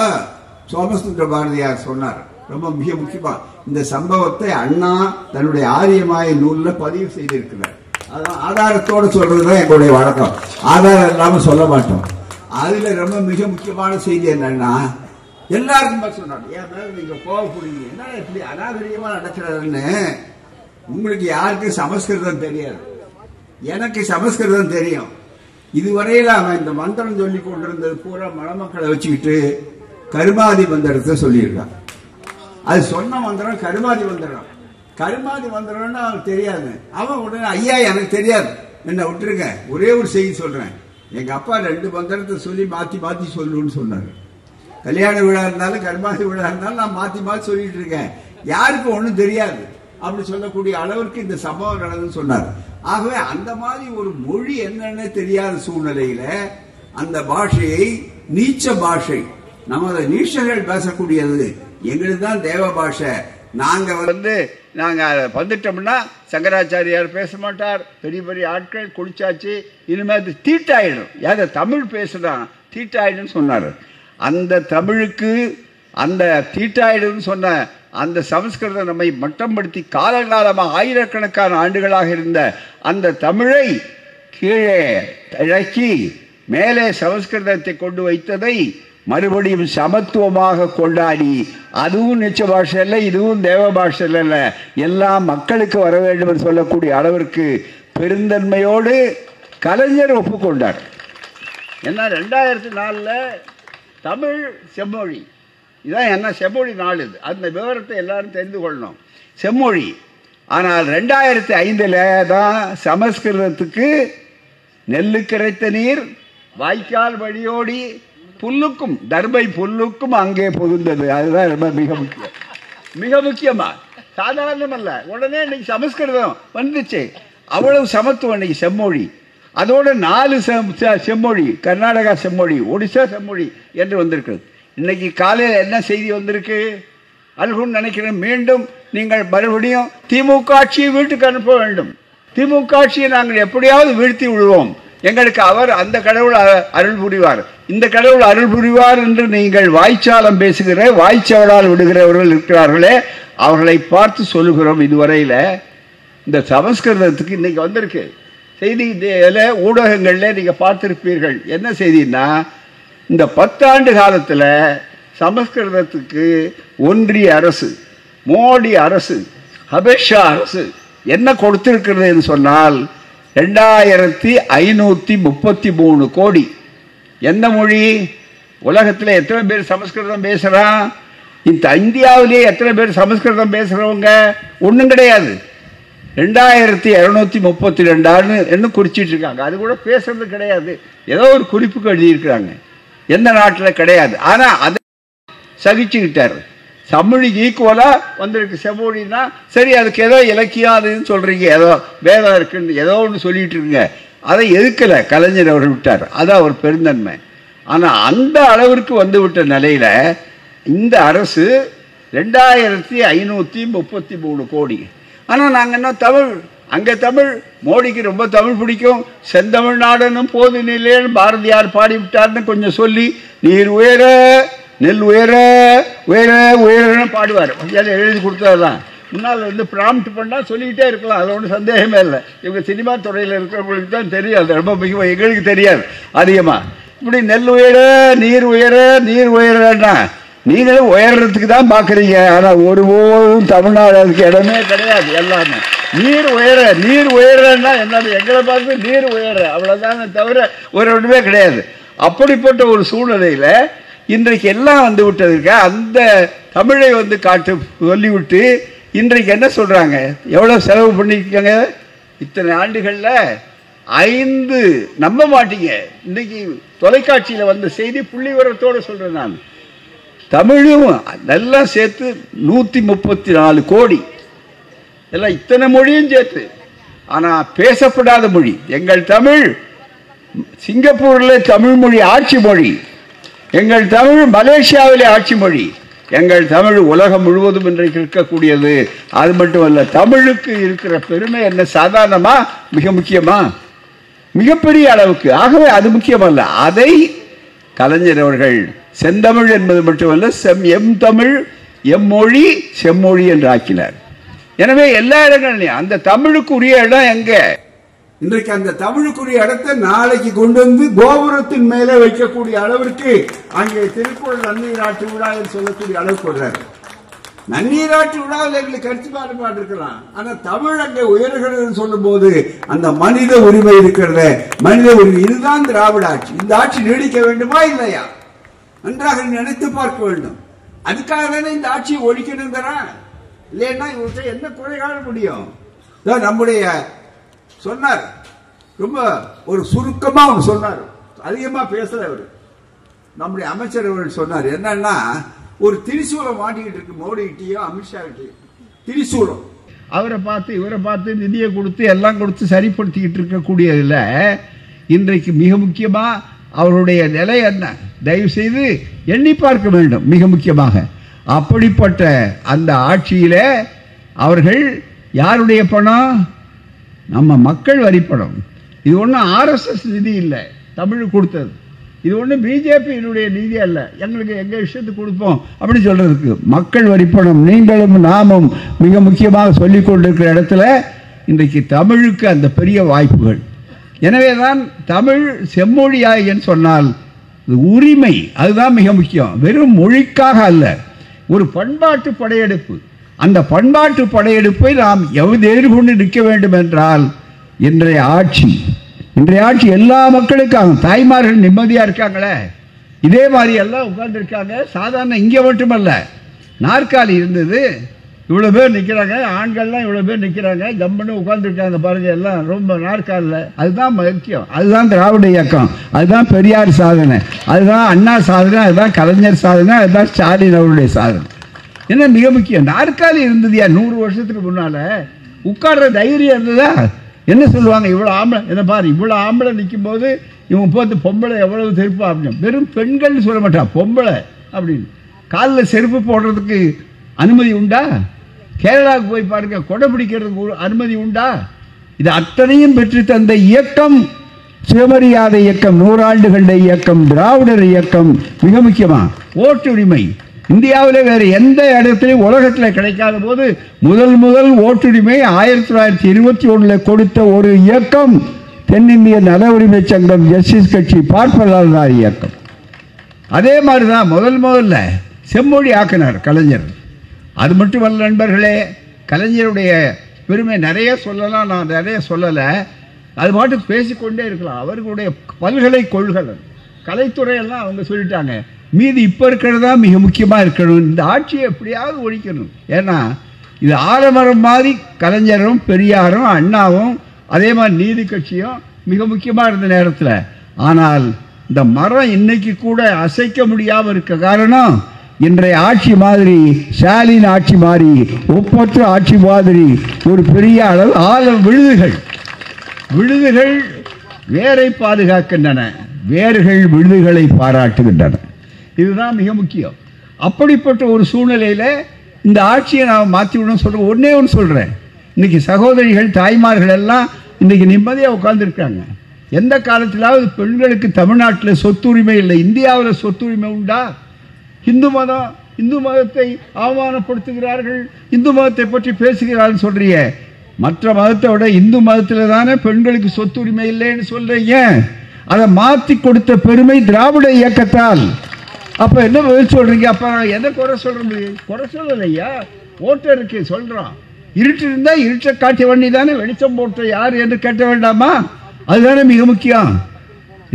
சோமசுந்தர பாரதியார் சொன்னார், ரொம்ப மிக முக்கியமா இந்த சம்பவத்தை அண்ணா தன்னுடைய ஆரியமாய நூல்ல பதிவு செய்திருக்கிறார். அதான் ஆதாரத்தோடு சொல்றதுதான் எங்களுடைய வழக்கம், ஆதாரம் இல்லாம சொல்ல மாட்டோம். அதுல ரொம்ப மிக முக்கியமான செய்தி என்னன்னா, எல்லாருக்கும் சொன்னார், ஏன் மேல நீங்க கோவப்படுவீங்க, என்ன இப்படி அநாகரிகமா நடக்கிறாருன்னு. உங்களுக்கு யாருக்கு சமஸ்கிருதம் தெரியாது, எனக்கு சமஸ்கிருதம் தெரியும். இதுவரையில அவன் இந்த மந்திரம் சொல்லி கொண்டிருந்தது பூரா மணமக்களை வச்சுக்கிட்டு கருமாதி மந்திரத்தை சொல்லியிருக்கான். அது சொன்ன மந்திரம் கருமாதி மந்திரம். கருமாதி மந்திரம்னு அவனுக்கு தெரியாது. அவன் உடனே ஐயா எனக்கு தெரியாது, என்ன விட்டுருங்க, ஒரே ஒரு செய்தி சொல்றேன். எங்க அப்பா 2 மந்திரத்தை சொல்லி மாத்தி மாத்தி சொல்லுன்னு சொன்னாரு. கல்யாண விழா இருந்தாலும் கருமாதி விழா இருந்தாலும் நான் மாத்தி மாத்தி சொல்லிட்டு இருக்கேன், யாருக்கும் ஒண்ணும் தெரியாது அப்படி சொல்லக்கூடிய அளவிற்கு இந்த சம்பவம் நடந்துன்னு சொன்னார். ஆகவே அந்த மாதிரி ஒரு மொழி என்னன்னு தெரியாத சூழ்நிலையில அந்த பாஷையை நீச்ச பாஷை, நமது நீச்சர்கள் பேசக்கூடியது, எங்களுக்கு தான் தேவ பாஷை. நாங்க வந்துட்டோம்னா சங்கராச்சாரியார் பேச மாட்டார், பெரிய பெரிய ஆட்கள் குளிச்சாச்சு, இனிமேல் தீட்டாயிடும், யார தமிழ் பேசுறான் தீட்டாயிடும் சொன்னார். அந்த தமிழுக்கு அந்த தீட்டாயிடும் சொன்ன அந்த சமஸ்கிருதம் நம்மை மட்டப்படுத்தி காலகாலமாக ஆயிரக்கணக்கான ஆண்டுகளாக இருந்த அந்த தமிழை கீழே இறக்கி மேலே சமஸ்கிருதத்தை கொண்டு வைத்ததை மறுபடியும் சமத்துவமாக கொண்டாடி, அதுவும் நிச்ச பாஷை இல்லை, இதுவும் தேவ பாஷை இல்லை, எல்லாம் மக்களுக்கு வர வேண்டும் என்று சொல்லக்கூடிய அளவிற்கு பெருந்தன்மையோடு கலைஞர் ஒப்புக்கொண்டார். ஏன்னா 2004 தமிழ் செம்மொழி, இதான் என்ன செம்மொழி நாள், இது அந்த விவரத்தை எல்லாரும் தெரிந்து கொள்ளணும். செம்மொழி. ஆனால் 2005 தான் சமஸ்கிருதத்துக்கு நெல்லு கிடைத்த நீர் வாய்க்கால் வழியோடி புல்லுக்கும் தர்மை புல்லுக்கும் அங்கே பொருந்தது. அதுதான் ரொம்ப மிக முக்கியம், மிக முக்கியமா, சாதாரணமல்ல. உடனே இன்னைக்கு சமஸ்கிருதம் வந்துச்சு, அவ்வளவு சமத்துவம் இன்னைக்கு செம்மொழி. அதோட 4 செம்மொழி, கர்நாடகா செம்மொழி, ஒடிசா செம்மொழி என்று வந்திருக்கிறது. இன்னைக்கு காலையில் என்ன செய்தி வந்திருக்கு அல்குன்னு நினைக்கிறேன், மீண்டும் நீங்கள் மறுபடியும் திமுக ஆட்சியை வீட்டுக்கு அனுப்ப வேண்டும், திமுக ஆட்சியை நாங்கள் எப்படியாவது வீழ்த்தி விடுவோம், எங்களுக்கு அவர் அந்த கடவுள் அருள் புரிவார், இந்த கடவுள் அருள் புரிவார் என்று நீங்கள் வாய்ச்சாலம் பேசுகிற வாய்ச்சவளால் விடுகிறவர்கள் இருக்கிறார்களே, அவர்களை பார்த்து சொல்லுகிறோம். இதுவரையில் இந்த சமஸ்கிருதத்துக்கு இன்னைக்கு வந்திருக்கு செய்தி, ஊடகங்களில் நீங்கள் பார்த்திருப்பீர்கள். என்ன செய்தின்னா, இந்த 10 ஆண்டு காலத்தில் சமஸ்கிருதத்துக்கு ஒன்றிய அரசு, மோடி அரசு, அமித்ஷா அரசு என்ன கொடுத்திருக்கிறது என்று சொன்னால் 2533 கோடி. எந்த மொழி? உலகத்தில் எத்தனை பேர் சமஸ்கிருதம் பேசுறான்? இந்த இந்தியாவிலேயே எத்தனை பேர் சமஸ்கிருதம் பேசுறவங்க? ஒன்றும் கிடையாது. 2232 குறிச்சிட்டு இருக்காங்க. அது கூட பேசுறது கிடையாது, ஏதோ ஒரு குறிப்புக்கு எழுதியிருக்கிறாங்க, எந்த நாட்டில் கிடையாது. ஆனால் அதை சகிச்சுக்கிட்டார். தமிழுக்கு ஈக்குவலா வந்திருக்கு செம்மொழின்னா, சரி அதுக்கு ஏதோ இலக்கியம் அதுன்னு சொல்றீங்க, ஏதோ வேதம் இருக்குன்னு ஏதோ ஒன்று சொல்லிட்டு இருக்குங்க, அதை எதுக்கல கலைஞர் அவர் விட்டார். அதான் அவர் பெருந்தன்மை. ஆனால் அந்த அளவிற்கு வந்து விட்ட நிலையில இந்த அரசு 2533 கோடி. ஆனால் நாங்கள் என்ன தமிழ், அங்கே தமிழ், மோடிக்கு ரொம்ப தமிழ் பிடிக்கும், செந்தமிழ்நாடுன்னு போது நிலையன்னு பாரதியார் பாடிவிட்டார்னு கொஞ்சம் சொல்லி, நீர் உயர நெல் உயர உயர உயரன்னு பாடுவார். எழுதி கொடுத்ததுதான். முன்னால் வந்து ப்ராம்ப்ட் பண்ணால் சொல்லிக்கிட்டே இருக்கலாம், அது ஒன்றும் சந்தேகமே இல்லை. இவங்க சினிமா துறையில் இருக்கிறவங்களுக்கு தான் தெரியும், அது ரொம்ப மிகவும் எங்களுக்கு தெரியாது அதிகமாக. இப்படி நெல் உயர நீர் உயர நீர் உயரன்னா நீங்களும் உயர்றதுக்கு தான் பார்க்குறீங்க. ஆனால் ஒருபோதும் தமிழ்நாடு அதுக்கு இடமே கிடையாது. எல்லாமே நீர் உயர நீர் உயரன்னா என்னது, எங்களை பார்த்து நீர் உயர அவ்வளோதானே தவிர ஒரு ஒன்றுமே கிடையாது. அப்படிப்பட்ட ஒரு சூழ்நிலையில் இன்றைக்கு எல்லாம் வந்து விட்டதுக்கு அந்த தமிழை வந்து காட்டு சொல்லிவிட்டு இன்றைக்கு என்ன சொல்கிறாங்க, எவ்வளோ செலவு பண்ணியிருக்காங்க இத்தனை ஆண்டுகளில் 5 நம்ப மாட்டீங்க. இன்றைக்கி தொலைக்காட்சியில் வந்த செய்தி புள்ளி விவரத்தோடு சொல்கிறேன் நான். தமிழும் நல்லா சேர்த்து 134 கோடி, எல்லாம் இத்தனை மொழியும் சேர்த்து. ஆனால் பேசப்படாத மொழி எங்கள் தமிழ். சிங்கப்பூரில் தமிழ் மொழி ஆட்சி மொழி, எங்கள் தமிழ் மலேசியாவிலே ஆட்சி மொழி, எங்கள் தமிழ் உலகம் முழுவதும் இன்றைக்கு இருக்கக்கூடியது. அது மட்டுமல்ல, தமிழுக்கு இருக்கிற பெருமை என்ன சாதாரணமா, மிக முக்கியமா, மிகப்பெரிய அளவுக்கு. ஆகவே அது முக்கியமல்ல. அதை கலைஞர் அவர்கள் செந்தமிழ் என்பது மட்டுமல்ல, எம் தமிழ் எம்மொழி செம்மொழி என்று ஆக்கினார். எனவே எல்லா இடங்களையும் அந்த தமிழுக்கு உரிய இடம் எங்க? இன்றைக்கு அந்த தமிழுக்குரிய இடத்தை நாளைக்கு கொண்டு வந்து கோபுரத்தின் மேலே வைக்கக்கூடிய அளவிற்கு அங்கே திருக்குறள் நன்னீராட்டு விழா என்று சொல்லக்கூடிய அளவுக்கு வர்றாரு. நன்னீராட்டு விழாவில் எங்களுக்கு கருத்து மாறுபாடு இருக்கலாம், ஆனா தமிழ் அங்கே உயர்கிறது சொல்லும் போது அந்த மனித உரிமை இருக்கிறத, மனித உரிமை, இதுதான் திராவிட ஆட்சி. இந்த ஆட்சி நீடிக்க வேண்டுமா இல்லையா நன்றாக நினைத்து பார்க்க வேண்டும். அதுக்காக தானே இந்த ஆட்சியை ஒழிக்கணும் தரான். இல்லைன்னா இவர்கிட்ட என்ன குறை காண முடியும்? நம்முடைய சொன்னார், ரொம்ப ஒரு சுருக்கமா அவர் சொன்னார், அதிகமா பேசல அவர். நம்முடைய அமைச்சர் அவர்கள் சொன்னார் என்னன்னா, ஒரு திரிசூலம் மாட்டிக்கிட்டு இருக்கு மோடி கிட்டயோ அமித்ஷா கிட்டயோ, திரிசூலம். அவரை பார்த்து இவரை பார்த்து நிதியை கொடுத்து எல்லாம் கொடுத்து சரிப்படுத்திக்கிட்டு இருக்கக்கூடியதுல இன்றைக்கு மிக முக்கியமா அவருடைய நிலை என்ன, தயவு செய்து எண்ணி பார்க்க வேண்டும். மிக முக்கியமாக அப்படிப்பட்ட அந்த ஆட்சியில அவர்கள் யாருடைய பணம்? நம்ம மக்கள் வரிப்பணம். இது ஒன்றும் RSS நிதி இல்லை தமிழ் கொடுத்தது, இது ஒன்றும் பிஜேபியினுடைய நிதி அல்ல, எங்களுக்கு எங்க விஷயத்துக்கு கொடுப்போம் அப்படின்னு சொல்றதுக்கு மக்கள் வரிப்பணம். நீங்களும் நாமும் மிக முக்கியமாக சொல்லிக் கொண்டிருக்கிற இடத்துல இன்றைக்கு தமிழுக்கு அந்த பெரிய வாய்ப்புகள். எனவேதான் தமிழ் செம்மொழியாய் சொன்னால் உரிமை, அதுதான் மிக முக்கியம். வெறும் மொழிக்காக அல்ல, ஒரு பண்பாட்டு படையெடுப்பு. அந்த பண்பாட்டு படையெடுப்பை நாம் எதிர்கொண்டு நிற்க வேண்டும் என்றால் இன்றைய ஆட்சி எல்லா மக்களுக்காகவும். தாய்மார்கள் நிம்மதியா இருக்காங்களே, இதே மாதிரி எல்லாம் உட்கார்ந்து இருக்காங்க. சாதாரண இங்கே மட்டுமல்ல, நாற்காலி இருந்தது, இவ்வளவு பேர் நிற்கிறாங்க, ஆண்கள்லாம் இவ்வளவு பேர் நிற்கிறாங்க, ஜம்முன்னு உட்கார்ந்துருக்காங்க பாருங்க, எல்லாம் ரொம்ப நாற்காலில். அதுதான் முக்கியம், அதுதான் திராவிட இயக்கம், அதுதான் பெரியார் சாதனை, அதுதான் அண்ணா சாதனை, அதுதான் கலைஞர் சாதனை, அதுதான் ஸ்டாலின் அவருடைய சாதனை. என்ன மிக முக்கியம், நாற்காலி இருந்ததுயா 100 வருஷத்துக்கு முன்னால, உட்கார்ற தைரியம் இருந்ததா? என்ன சொல்லுவாங்க, இவ்வளோ ஆம்பளை என்ன பாரு, இவ்வளோ ஆம்பளை நிற்கும் போது இவங்க போட்டு பொம்பளை எவ்வளவு செருப்பு அப்படின்னு, வெறும் பெண்கள் சொல்ல மாட்டா, பொம்பளை அப்படின்னு. காலில் செருப்பு போடுறதுக்கு அனுமதி உண்டா? கேரளாவுக்கு போய் பாருங்க, கொடை பிடிக்கிறதுக்கு அனுமதி உண்டா? இது அத்தனையும் பெற்று தந்த இயக்கம் சுயமரியாதை இயக்கம், 100 ஆண்டுகளுடைய இயக்கம், திராவிடர் இயக்கம். மிக முக்கியமா ஓட்டு உரிமை இந்தியாவிலே வேறு எந்த இடத்திலும் உலகத்தில் கிடைக்காத போது முதல் ஓட்டுரிமை 1921 கொடுத்த ஒரு இயக்கம் தென்னிந்திய நல உரிமை சங்கம், ஜஸ்டிஸ் கட்சி, பார்ப்பலாதார் இயக்கம். அதே மாதிரிதான் முதல்ல செம்மொழி ஆக்கினார் கலைஞர். அது மட்டுமல்ல நண்பர்களே, கலைஞருடைய பெருமை நிறைய சொல்லலாம், நான் நிறைய சொல்லலை, அது பாட்டுக்கு பேசிக்கொண்டே இருக்கலாம். அவர்களுடைய பல்கலை கொள்கை கலைத்துறையெல்லாம் அவங்க சொல்லிட்டாங்க. மீது இப்போ இருக்கிறது தான் மிக முக்கியமாக இருக்கணும். இந்த ஆட்சியை எப்படியாவது ஒழிக்கணும். ஏன்னா இது ஆலமரம் மாதிரி கலைஞரும் பெரியாரும் அண்ணாவும் அதே மாதிரி நீதி கட்சியும் மிக முக்கியமாக இருந்த நேரத்தில். ஆனால் இந்த மரம் இன்னைக்கு கூட அசைக்க முடியாமல் இருக்க காரணம் இன்றைய ஆட்சி மாதிரி, ஸ்டாலின் ஆட்சி மாதிரி, ஒப்பற்ற ஆட்சி மாதிரி ஒரு பெரிய அளவு விழுதுகள் வேரை பாதுகாக்கின்றன, வேர்கள் விழுதுகளை பாராட்டுகின்றன. இதுதான் மிக முக்கியம். அப்படிப்பட்ட ஒரு சூழ்நிலையில் இந்த ஆட்சியை நான் மாற்றிவிடணும் சொல்கிறேன். ஒன்றே ஒன்று சொல்கிறேன், இன்னைக்கு சகோதரிகள் தாய்மார்கள் எல்லாம் இன்னைக்கு நிம்மதியாக உட்கார்ந்துருக்காங்க. எந்த காலத்திலாவது பெண்களுக்கு தமிழ்நாட்டில் சொத்துரிமை இல்லை, இந்தியாவில் சொத்துரிமை உண்டா? இந்து மதத்தை அவமானப்படுத்துகிறார்கள், இந்து மதத்தை பற்றி பேசுகிறார்கள் சொல்றீங்க. மற்ற மதத்தை விட இந்து மதத்தில் தானே பெண்களுக்கு சொத்துரிமை இல்லைன்னு சொல்றீங்க. அதை மாற்றி கொடுத்த பெருமை திராவிட இயக்கத்தால். அப்ப என்ன பதில் சொல்றீங்க? அப்ப என்ன குறை சொல்ற முடியும்? குறை சொல்லலையா, ஓட்டருக்கு சொல்றோம். இருட்டு இருந்தா இருட்டை காட்ட வேண்டி தானே, வெளிச்சம் போட்ட யார் என்று கேட்ட வேண்டாமா? அதுதானே மிக முக்கியம்.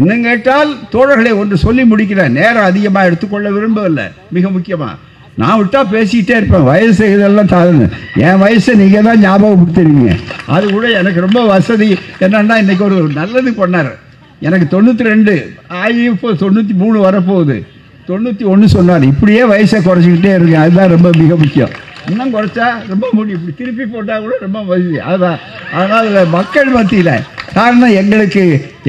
இன்னும் கேட்டால் தோழர்களை ஒன்று சொல்லி முடிக்கிறேன், நேரம் அதிகமாக எடுத்துக்கொள்ள விரும்பவில்லை. மிக முக்கியமா நான் விட்டா பேசிக்கிட்டே இருப்பேன், வயசு இதெல்லாம் சாதனை, என் வயசை நீங்க தான் ஞாபகப்படுத்துறீங்க. அது கூட எனக்கு ரொம்ப வசதி என்னன்னா, இன்னைக்கு ஒரு நல்லது பண்ணார். எனக்கு 92 ஆகி இப்போ 93 வரப்போகுது, 91 சொன்னார். இப்படியே வயசை குறைச்சிக்கிட்டே இருக்கு, அதுதான் ரொம்ப மிக முக்கியம். இன்னும் குறைச்சா ரொம்ப முடியும், இப்படி திருப்பி போட்டால் கூட ரொம்ப வசதி. அதுதான் அதனால் மக்கள் மத்தியில் காரணம்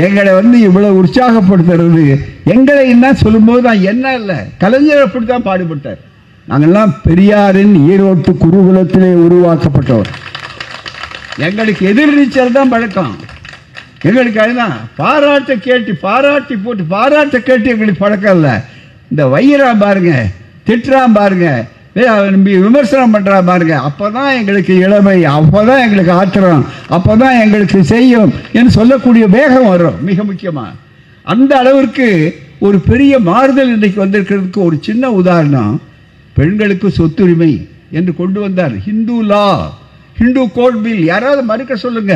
எங்களை இவ்வளவு உற்சாகப்படுத்துறது, எங்களை என்ன சொல்லும்போது தான் என்ன இல்லை, கலைஞர் அப்படித்தான் பாடுபட்டார். நாங்கள்லாம் பெரியாரின் ஈரோட்டு குருகுலத்திலே உருவாக்கப்பட்டவர். எங்களுக்கு எதிர்நீச்சல் தான் பழக்கம். எங்களுக்கு அதுதான் பாராட்ட கேட்டு பாராட்டி போட்டு பாராட்ட கேட்டு எங்களுக்கு பழக்கம் இல்லை. இந்த வையராம் பாருங்க, திட்டுறான் பாருங்க, விமர்சனம் பண்றா பாருங்க, அப்பதான் எங்களுக்கு இளமை, அப்பதான் எங்களுக்கு ஆத்திரம், அப்பதான் எங்களுக்கு செய்யும் என்று சொல்லக்கூடிய வேகம் வரும். மிக முக்கியமா அந்த அளவிற்கு ஒரு பெரிய மாறுதல் இன்றைக்கு வந்திருக்கிறதுக்கு ஒரு சின்ன உதாரணம், பெண்களுக்கு சொத்துரிமை என்று கொண்டு வந்தார். ஹிந்து லா, ஹிந்து கோட் பில். யாராவது மறுக்க சொல்லுங்க.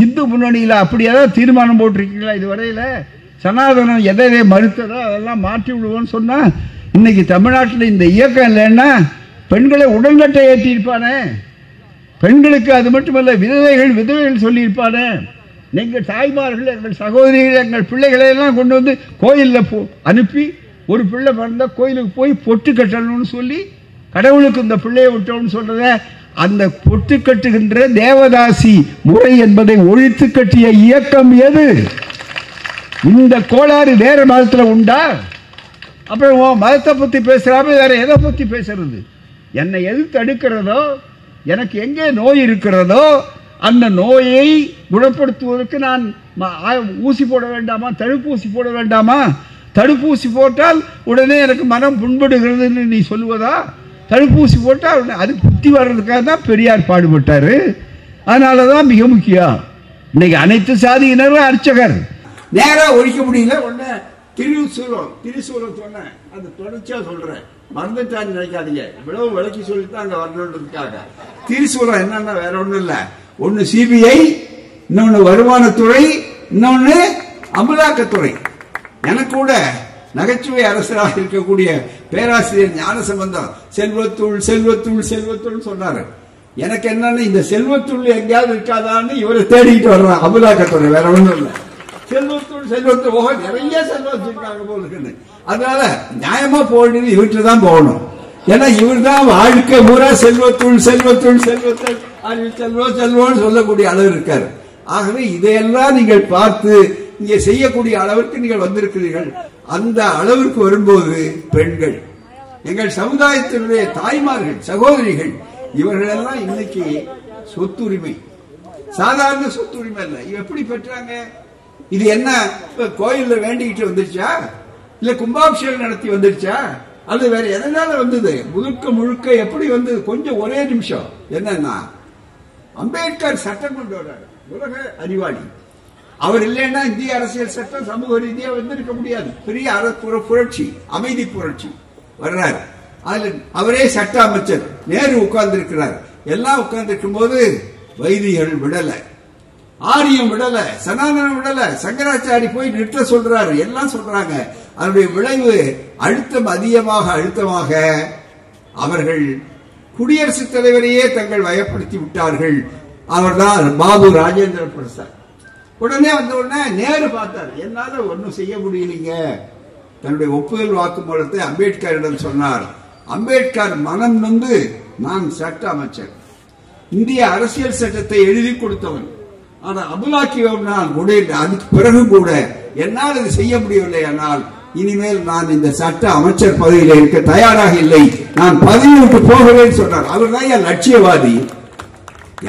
இந்து முன்னணியில் அப்படி ஏதாவது தீர்மானம் போட்டிருக்கீங்களா இதுவரையில? சனாதனம் எதை மறுத்ததோ அதெல்லாம் மாற்றி விடுவோன்னு சொன்னா, இன்னைக்கு தமிழ்நாட்டில் இந்த இயக்கம் இல்லைன்னா பெண்களை உடன்கட்டை ஏற்றிருப்பானே. பெண்களுக்கு அது மட்டுமல்ல, விதவைகள் சொல்லியிருப்பானே. எங்கள் தாய்மார்கள், எங்கள் சகோதரிகள், எங்கள் பிள்ளைகளை எல்லாம் கொண்டு வந்து கோயிலில் அனுப்பி, ஒரு பிள்ளை பிறந்தா கோயிலுக்கு போய் பொட்டு கட்டணும்னு சொல்லி கடவுளுக்கு இந்த பிள்ளையை விட்டோம்னு சொல்றத, அந்த பொட்டு கட்டுகின்ற தேவதாசி முறை என்பதை ஒழித்து கட்டிய இயக்கம் எது? இந்த கோளாறு வேற மதத்தில் உண்டா? அப்புறம் மதத்தை பற்றி பேசுறாம வேற எதை பற்றி பேசுறது? என்னை எது தடுக்கிறதோ, எனக்கு எங்கே நோய் இருக்கிறதோ அந்த நோயை குணப்படுத்துவதற்கு நான் ஊசி போட வேண்டாமா? தடுப்பூசி போட வேண்டாமா? தடுப்பூசி போட்டால் உடனே எனக்கு மனம் புண்படுகிறதுன்னு நீ சொல்லுவதா? தடுப்பூசி போட்டால் அது புத்தி வர்றதுக்காக தான் பெரியார் பாடுபட்டாரு. அதனால தான் மிக முக்கியம். இன்னைக்கு அனைத்து சாதியினரும் அர்ச்சகர். நேரா ஒழிக்க முடியல. ஒன்னு திரிசூலம் சொன்னேன், அது தொடர்ச்சியா சொல்றேன், மறந்துட்டான்னு நினைக்காதீங்க. இவ்வளவு விளக்கி சொல்லிட்டு அங்க வரணுன்றதுக்காக. திரிசூலம் என்னன்னா வேற ஒண்ணும் இல்ல. ஒன்னு சிபிஐ, இன்னொன்னு வருமானத்துறை, இன்னொன்னு அமலாக்கத்துறை. எனக்கு கூட நகைச்சுவை அரசராக இருக்கக்கூடிய பேராசிரியர் ஞானசம்பந்தம் செல்வத்துள் செல்வத்துள் செல்வத்துள் சொன்னாரு. எனக்கு என்னன்னு இந்த செல்வத்துள் எங்கேயாவது இருக்காதான்னு இவரை தேடிட்டு வர்றான் அமலாக்கத்துறை. வேற ஒண்ணும் இல்லை. செல்வத்துள் செல்வத்துள் போக நிறைய செல்வம் வச்சிருக்காங்க போல இருக்குன்னு. அதனால நியாயமா போகணும், இவர்கிட்ட தான் போகணும். ஏன்னா இவர் தான் வாழ்க்கை பூரா செல்வத்துள் செல்வத்துள் செல்வத்துள் செல்வம் செல்வம்னு சொல்லக்கூடிய அளவு இருக்காரு. ஆகவே இதையெல்லாம் நீங்கள் பார்த்து இங்கே செய்யக்கூடிய அளவிற்கு நீங்கள் வந்திருக்கிறீர்கள். அந்த அளவிற்கு வரும்போது பெண்கள், எங்கள் சமுதாயத்தினுடைய தாய்மார்கள், சகோதரிகள், இவர்கள் எல்லாம் இன்னைக்கு சொத்துரிமை, சாதாரண சொத்துரிமை இல்லை. எப்படி பெற்றாங்க? இது என்ன கோயில்ல வேண்டிக்கிட்டு வந்துருச்சா? இல்ல கும்பாபிஷேகம் நடத்தி வந்துருச்சா? அது வேற எதனால வந்தது? முழுக்க எப்படி வந்தது? கொஞ்சம் ஒரே நிமிஷம். என்னன்னா, அம்பேத்கர் சட்டம் கொண்டு வர்றாரு, உலக அறிவாளி. அவர் இல்லைன்னா இந்திய அரசியல் சட்டம் சமூக ரீதியா வந்திருக்க முடியாது. பெரிய புரட்சி, அமைதி புரட்சி வர்றாரு. அதுல அவரே சட்ட அமைச்சர். நேரு உட்கார்ந்து இருக்கிறார். எல்லாம் உட்கார்ந்து இருக்கும் போது வைதிகள் விடல, ஆரியம் விடல, சனாதனம் விடல, சங்கராச்சாரி போய் நிறுத்த சொல்றாரு, எல்லாம் சொல்றாங்க. அதனுடைய விளைவு அழுத்தமாக அவர்கள் குடியரசுத் தலைவரையே தங்கள் வயப்படுத்தி விட்டார்கள். அவர்தான் பாபு ராஜேந்திர பிரசாத். உடனே வந்த உடனே நேரு பார்த்தார், என்னால ஒன்னும் செய்ய முடியலீங்க. தன்னுடைய ஒப்புதல் வாக்குமூலத்தை அம்பேத்கரிடம் சொன்னார். அம்பேத்கர் மனம் நொந்து, நான் சட்ட அமைச்சர், இந்திய அரசியல் சட்டத்தை எழுதி கொடுத்தவன், ஆனால் அமலாக்கியவன் நான் கூட. அதுக்கு பிறகு கூட என்னால் இது செய்ய முடியவில்லை. ஆனால் இனிமேல் நான் இந்த சட்ட அமைச்சர் பதவியில் இருக்க தயாராக இல்லை, நான் பதவி விட்டு போகிறேன் சொன்னார். அவர் தான் என் லட்சியவாதி.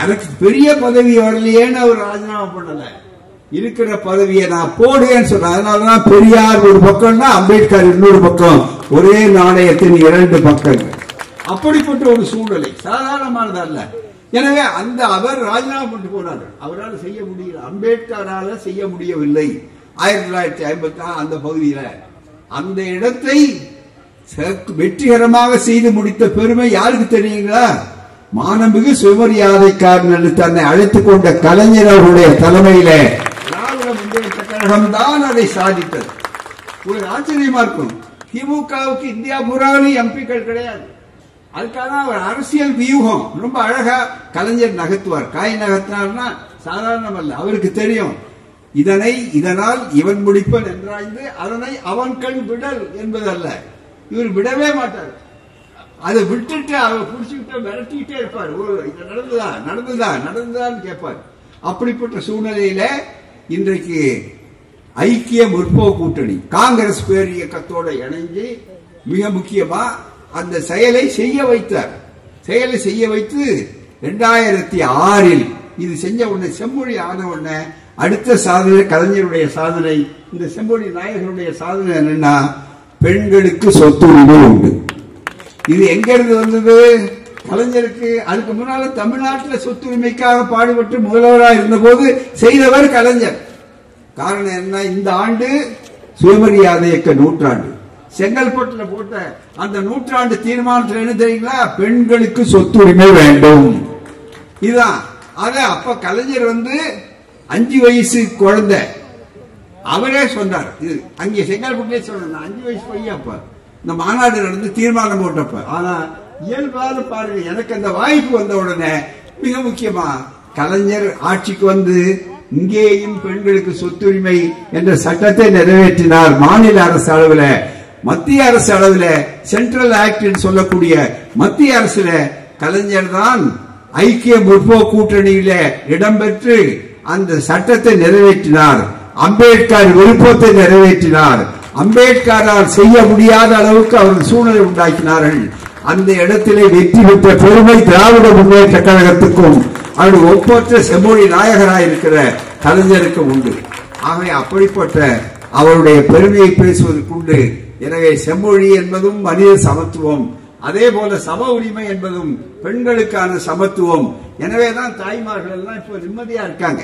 எனக்கு பெரிய பதவி வரலையேன்னு அவர் ராஜினாமா பண்ணல, இருக்கிற பதவியை நான் போடுவேன்னு சொன்னார். அதனாலதான் பெரியார் ஒரு பக்கம்னா அம்பேத்கர் இன்னொரு பக்கம், ஒரே நாணயத்தின் இரண்டு பக்கங்கள். அப்படிப்பட்ட ஒரு சூழ்நிலை சாதாரணமானது அல்ல. எனவே அவர் ராஜினாமா பண்ணிட்டு போனார். அவரால் செய்ய முடியல, அம்பேத்கரால செய்ய முடியவில்லை. 1956 அந்த பகுதியில அந்த இடத்தை வெற்றிகரமாக செய்து முடித்த பெருமை யாருக்கு தெரியுங்களா? மாண்புமிகு சுயமரியாதைக்காரன் தன்னை அழைத்துக் கொண்ட கலைஞர் அவருடைய தலைமையில திராவிட முன்னேற்ற கழகம் தான் அதை சாதித்தது. ஒரு ஆச்சரியமா இருக்கும், திமுகவுக்கு இந்தியா பூராவிலும் எம்பிக்கள் கிடையாது. அதுக்காக அவர் அரசியல் வியூகம் ரொம்ப அழகா கலைஞர் நகர்த்துவார். காய் நகர்த்தினார்னா சாதாரணம் அல்ல. அவருக்கு தெரியும், இதனால் இவன் முடிப்பன் என்றாய்ந்து அதனை அவன் கண் விடல் என்பதல்ல. இவர் விடவே மாட்டார். அதை விட்டுட்டு அவர் புடிச்சுக்கிட்டு மிரட்டிக்கிட்டே இருப்பார். இது நடந்துதான் கேட்பார். அப்படிப்பட்ட சூழ்நிலையில இன்றைக்கு ஐக்கிய முற்போக்கு கூட்டணி காங்கிரஸ் பேர் இயக்கத்தோட இணைஞ்சு மிக முக்கியமா அந்த செயலை செய்ய வைத்தார். செயலை செய்ய வைத்து 2006 இது செஞ்ச உடனே, செம்மொழி ஆன உடனே அடுத்த சாதனை கலைஞருடைய சாதனை, இந்த செம்பொழி நாயகருடைய சாதனை என்னன்னா பெண்களுக்கு சொத்துரிமை உண்டு. இது எங்க இருந்து வந்தது? கலைஞருக்கு அதுக்கு முன்னால தமிழ்நாட்டில் சொத்துரிமைக்காக பாடுபட்டு முதல்வராக இருந்த போது செய்தவர் கலைஞர். காரணம் என்ன? இந்த ஆண்டு சுயமரியாதை இயக்க நூற்றாண்டு. செங்கல்பட்டுல போட்ட அந்த நூற்றாண்டு தீர்மானத்தில் என்ன தெரியுங்களா? பெண்களுக்கு சொத்துரிமை வேண்டும். இதுதான். அத அப்ப கலைஞர் 5 வயசு குழந்தை அவரே சொன்னார். இது அங்கே செங்கல்பட்டுலே சொன்ன 5 வயசு பையன் அப்ப இந்த மாநாடு நடந்து தீர்மானம் போட்டப்ப. ஆனா இயல்பான பாருங்க, எனக்கு அந்த வாய்ப்பு வந்த உடனே மிக முக்கியமா கலைஞர் ஆட்சிக்கு இங்கேயும் பெண்களுக்கு சொத்துரிமை என்ற சட்டத்தை நிறைவேற்றினார். மாநில அரசு அளவில், மத்திய அரசு அளவில், சென்ட்ரல் ஆக்ட் சொல்லக்கூடிய மத்திய அரசுல கலைஞர் தான் ஐக்கிய முற்போக்கு கூட்டணியில இடம்பெற்று அந்த சட்டத்தை நிறைவேற்றினார். அம்பேத்கர் விருப்பத்தை நிறைவேற்றினார். அம்பேத்கரால் செய்ய முடியாத அளவுக்கு அவர்கள் சூழ்நிலை உண்டாக்கினார்கள். அந்த இடத்திலே வெற்றி பெற்ற பெருமை திராவிட முன்னேற்ற கழகத்துக்கும் அவருடைய ஒப்பற்ற செம்மொழி நாயகராயிருக்கிற கலைஞருக்கு உண்டு. ஆகவே அப்படிப்பட்ட அவருடைய பெருமையை பேசுவதற்குண்டு. எனவே செம்மொழி என்பதும் மனித சமத்துவம், அதே போல சம உரிமை என்பதும் பெண்களுக்கான சமத்துவம். எனவேதான் தாய்மார்கள் எல்லாம் இப்ப நிம்மதியா இருக்காங்க.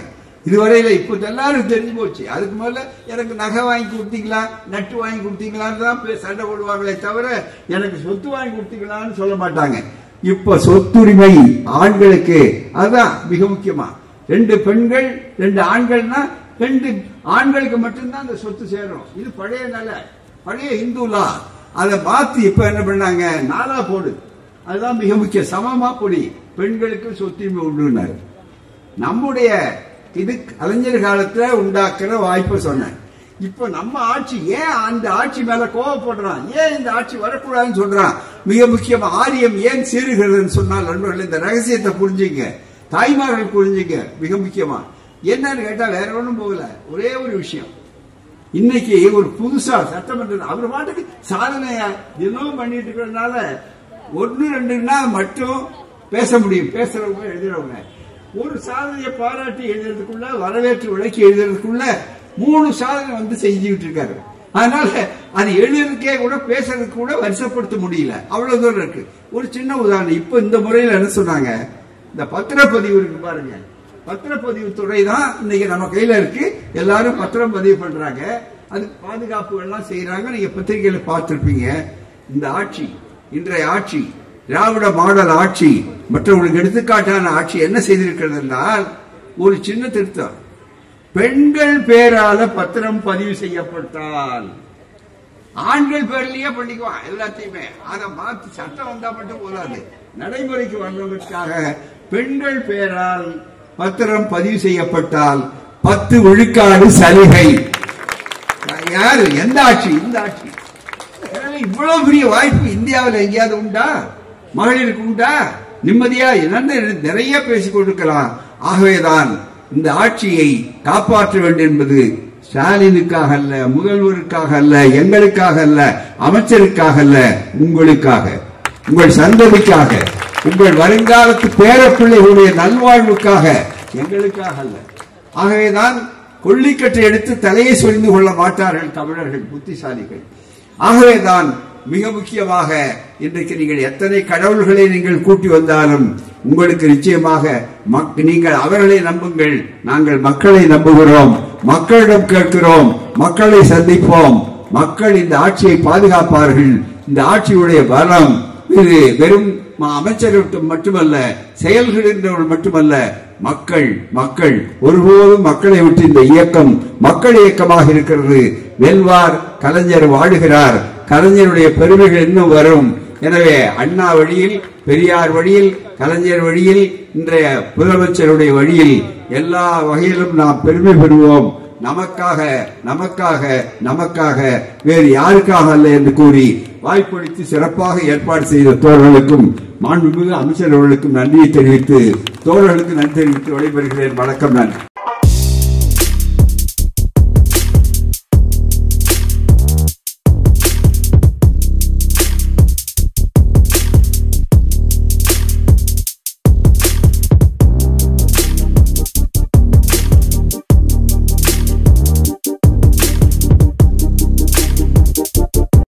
இதுவரையில இப்ப எல்லாரும் தெரிஞ்சு போச்சு. அதுக்கு மேல எனக்கு நகை வாங்கி கொடுத்தீங்களா, நட்டு வாங்கி கொடுத்தீங்களான்னு தான் சண்டை போடுவாங்களே தவிர எனக்கு சொத்து வாங்கி கொடுத்தீங்களான்னு சொல்ல மாட்டாங்க. இப்ப சொத்துரிமை ஆண்களுக்கு, அதுதான் மிக முக்கியமா. 2 பெண்கள் 2 ஆண்கள்னா 2 ஆண்களுக்கு மட்டும்தான் அந்த சொத்து சேரும். இது பழைய இந்துலா. அதை மாத்தி இப்ப என்ன பண்ணாங்க, 4 போடு. அதுதான் மிக முக்கிய. சமமா பொடி, பெண்களுக்கு சொத்துரிமை உண்டுனாரு. நம்முடைய இது கலைஞர் காலத்துல உண்டாக்குற வாய்ப்பை சொன்னேன். இப்ப நம்ம ஆட்சி ஏன் அந்த ஆட்சி மேல கோவப்படுறான், ஏன் இந்த ஆட்சி வரக்கூடாதுன்னு சொல்றான்? மிக முக்கியமா ஆரியம் ஏன் சீருகிறதுன்னு சொன்னால் நண்பர்கள் இந்த ரகசியத்தை புரிஞ்சுங்க, தாய்மார்கள் புரிஞ்சுங்க. மிக முக்கியமா என்னன்னு கேட்டா வேற ஒன்றும் போகல, ஒரே ஒரு விஷயம். இன்னைக்கு ஒரு புதுசா சட்டமன்றம் அவர் பாட்டுக்கு சாதனையா தினமும் பண்ணிட்டு இருக்கிறதுனால 1-2 மட்டும் பேச முடியும். பேசுறவங்க எழுதுறவங்க ஒரு சாதனையை பாராட்டி எழுதுறதுக்குள்ள, வரவேற்று விளக்கி எழுதுறதுக்குள்ள 3 சாதனை செஞ்சுட்டு இருக்காரு. அதனால அது எழுதுறதுக்கே கூட பேசுறதுக்கு கூட வருஷப்படுத்த முடியல, அவ்வளவு தூரம் இருக்கு. ஒரு சின்ன உதாரணம், இப்ப இந்த முறையில் என்ன சொன்னாங்க, இந்த பத்திரப்பதிவு இருக்கு பாருங்க, பத்திரப்பதிவு துறை தான் இன்னைக்கு நம்ம கையில இருக்கு. எல்லாரும் பத்திரம் பதிவு பண்றாங்க, அதுக்கு பாதுகாப்பு எல்லாம் செய்யறாங்க. நீங்க பத்திரிகையில பார்த்திருப்பீங்க. இந்த ஆட்சி, இன்றைய ஆட்சி திராவிட மாடல் ஆட்சி, மற்றவங்களுக்கு எடுத்துக்காட்டான ஆட்சி என்ன செய்திருக்கிறது என்றால் ஒரு சின்ன திருத்தம். பெண்கள் பேரால பத்திரம் பதிவு செய்யப்பட்டால் ஆண்கள் பேர்லயே பண்ணிக்குவான் எல்லாத்தையுமே. அதை மாற்றி சட்டம் வந்தா மட்டும் போதாது, நடைமுறைக்கு வந்தவதற்காக பெண்கள் பேரால் பத்திரம் பதிவு செய்யப்பட்டால் 10 விழுக்காடு சலுகை. யாரு? எந்த ஆட்சி? இந்த ஆட்சி. இவ்வளவு பெரிய வாய்ப்பு இந்தியாவில் எங்கேயாவது உண்டா? மகளிருக்கு உண்டா? நிம்மதியா நிறைய பேசிக் கொண்டிருக்கலாம். ஆகவேதான் இந்த ஆட்சியை காப்பாற்ற வேண்டும் என்பது ஸ்டாலினுக்காக அல்ல, முதல்வருக்காக அல்ல, எங்களுக்காக அல்ல, அமைச்சருக்காக அல்ல, உங்களுக்காக, உங்கள் சந்ததிக்காக, உங்கள் வருங்காலத்து பேரப்பிள்ளைகளுடைய நல்வாழ்வுக்காக, எங்களுக்காக அல்ல. ஆகவேதான் கொள்ளிக்கட்டை எடுத்து தலையை சொரிந்து கொள்ள மாட்டார்கள் தமிழர்கள், புத்திசாலிகள். ஆகவேதான் மிக முக்கியமாக இன்றைக்கு நீங்கள் எத்தனை கடவுள்களை நீங்கள் கூட்டி வந்தாலும் உங்களுக்கு நிச்சயமாக நீங்கள் அவர்களை நம்புங்கள், நாங்கள் மக்களை நம்புகிறோம், மக்களிடம் கேட்கிறோம், மக்களை சந்திப்போம். மக்கள் இந்த ஆட்சியை பாதுகாப்பார்கள். இந்த ஆட்சியுடைய பலம் இது வெறும் அமைச்சர்கள் மட்டுமல்ல, செயல்கின்றவர்கள் மட்டுமல்ல, மக்கள். மக்கள் ஒருபோதும் மக்களை விட்டு இந்த இயக்கம் மக்கள் இயக்கமாக இருக்கிறது. வெல்வார் கலைஞர், வாழுகிறார். கலைஞருடைய பெருமைகள் இன்னும் வரும். எனவே அண்ணா வழியில், பெரியார் வழியில், கலைஞர் வழியில், இன்றைய முதலமைச்சருடைய வழியில் எல்லா வகையிலும் நாம் பெருமை பெறுவோம். நமக்காக நமக்காக நமக்காக வேறு யாருக்காக அல்ல என்று கூறி வாய்ப்பளித்து சிறப்பாக ஏற்பாடு செய்த தோழர்களுக்கும் மாண்புமிகு அமைச்சர்களுக்கும் நன்றியை தெரிவித்து, தோழர்களுக்கு நன்றி தெரிவித்து விடைபெறுகிறேன். வணக்கம். நன்றி.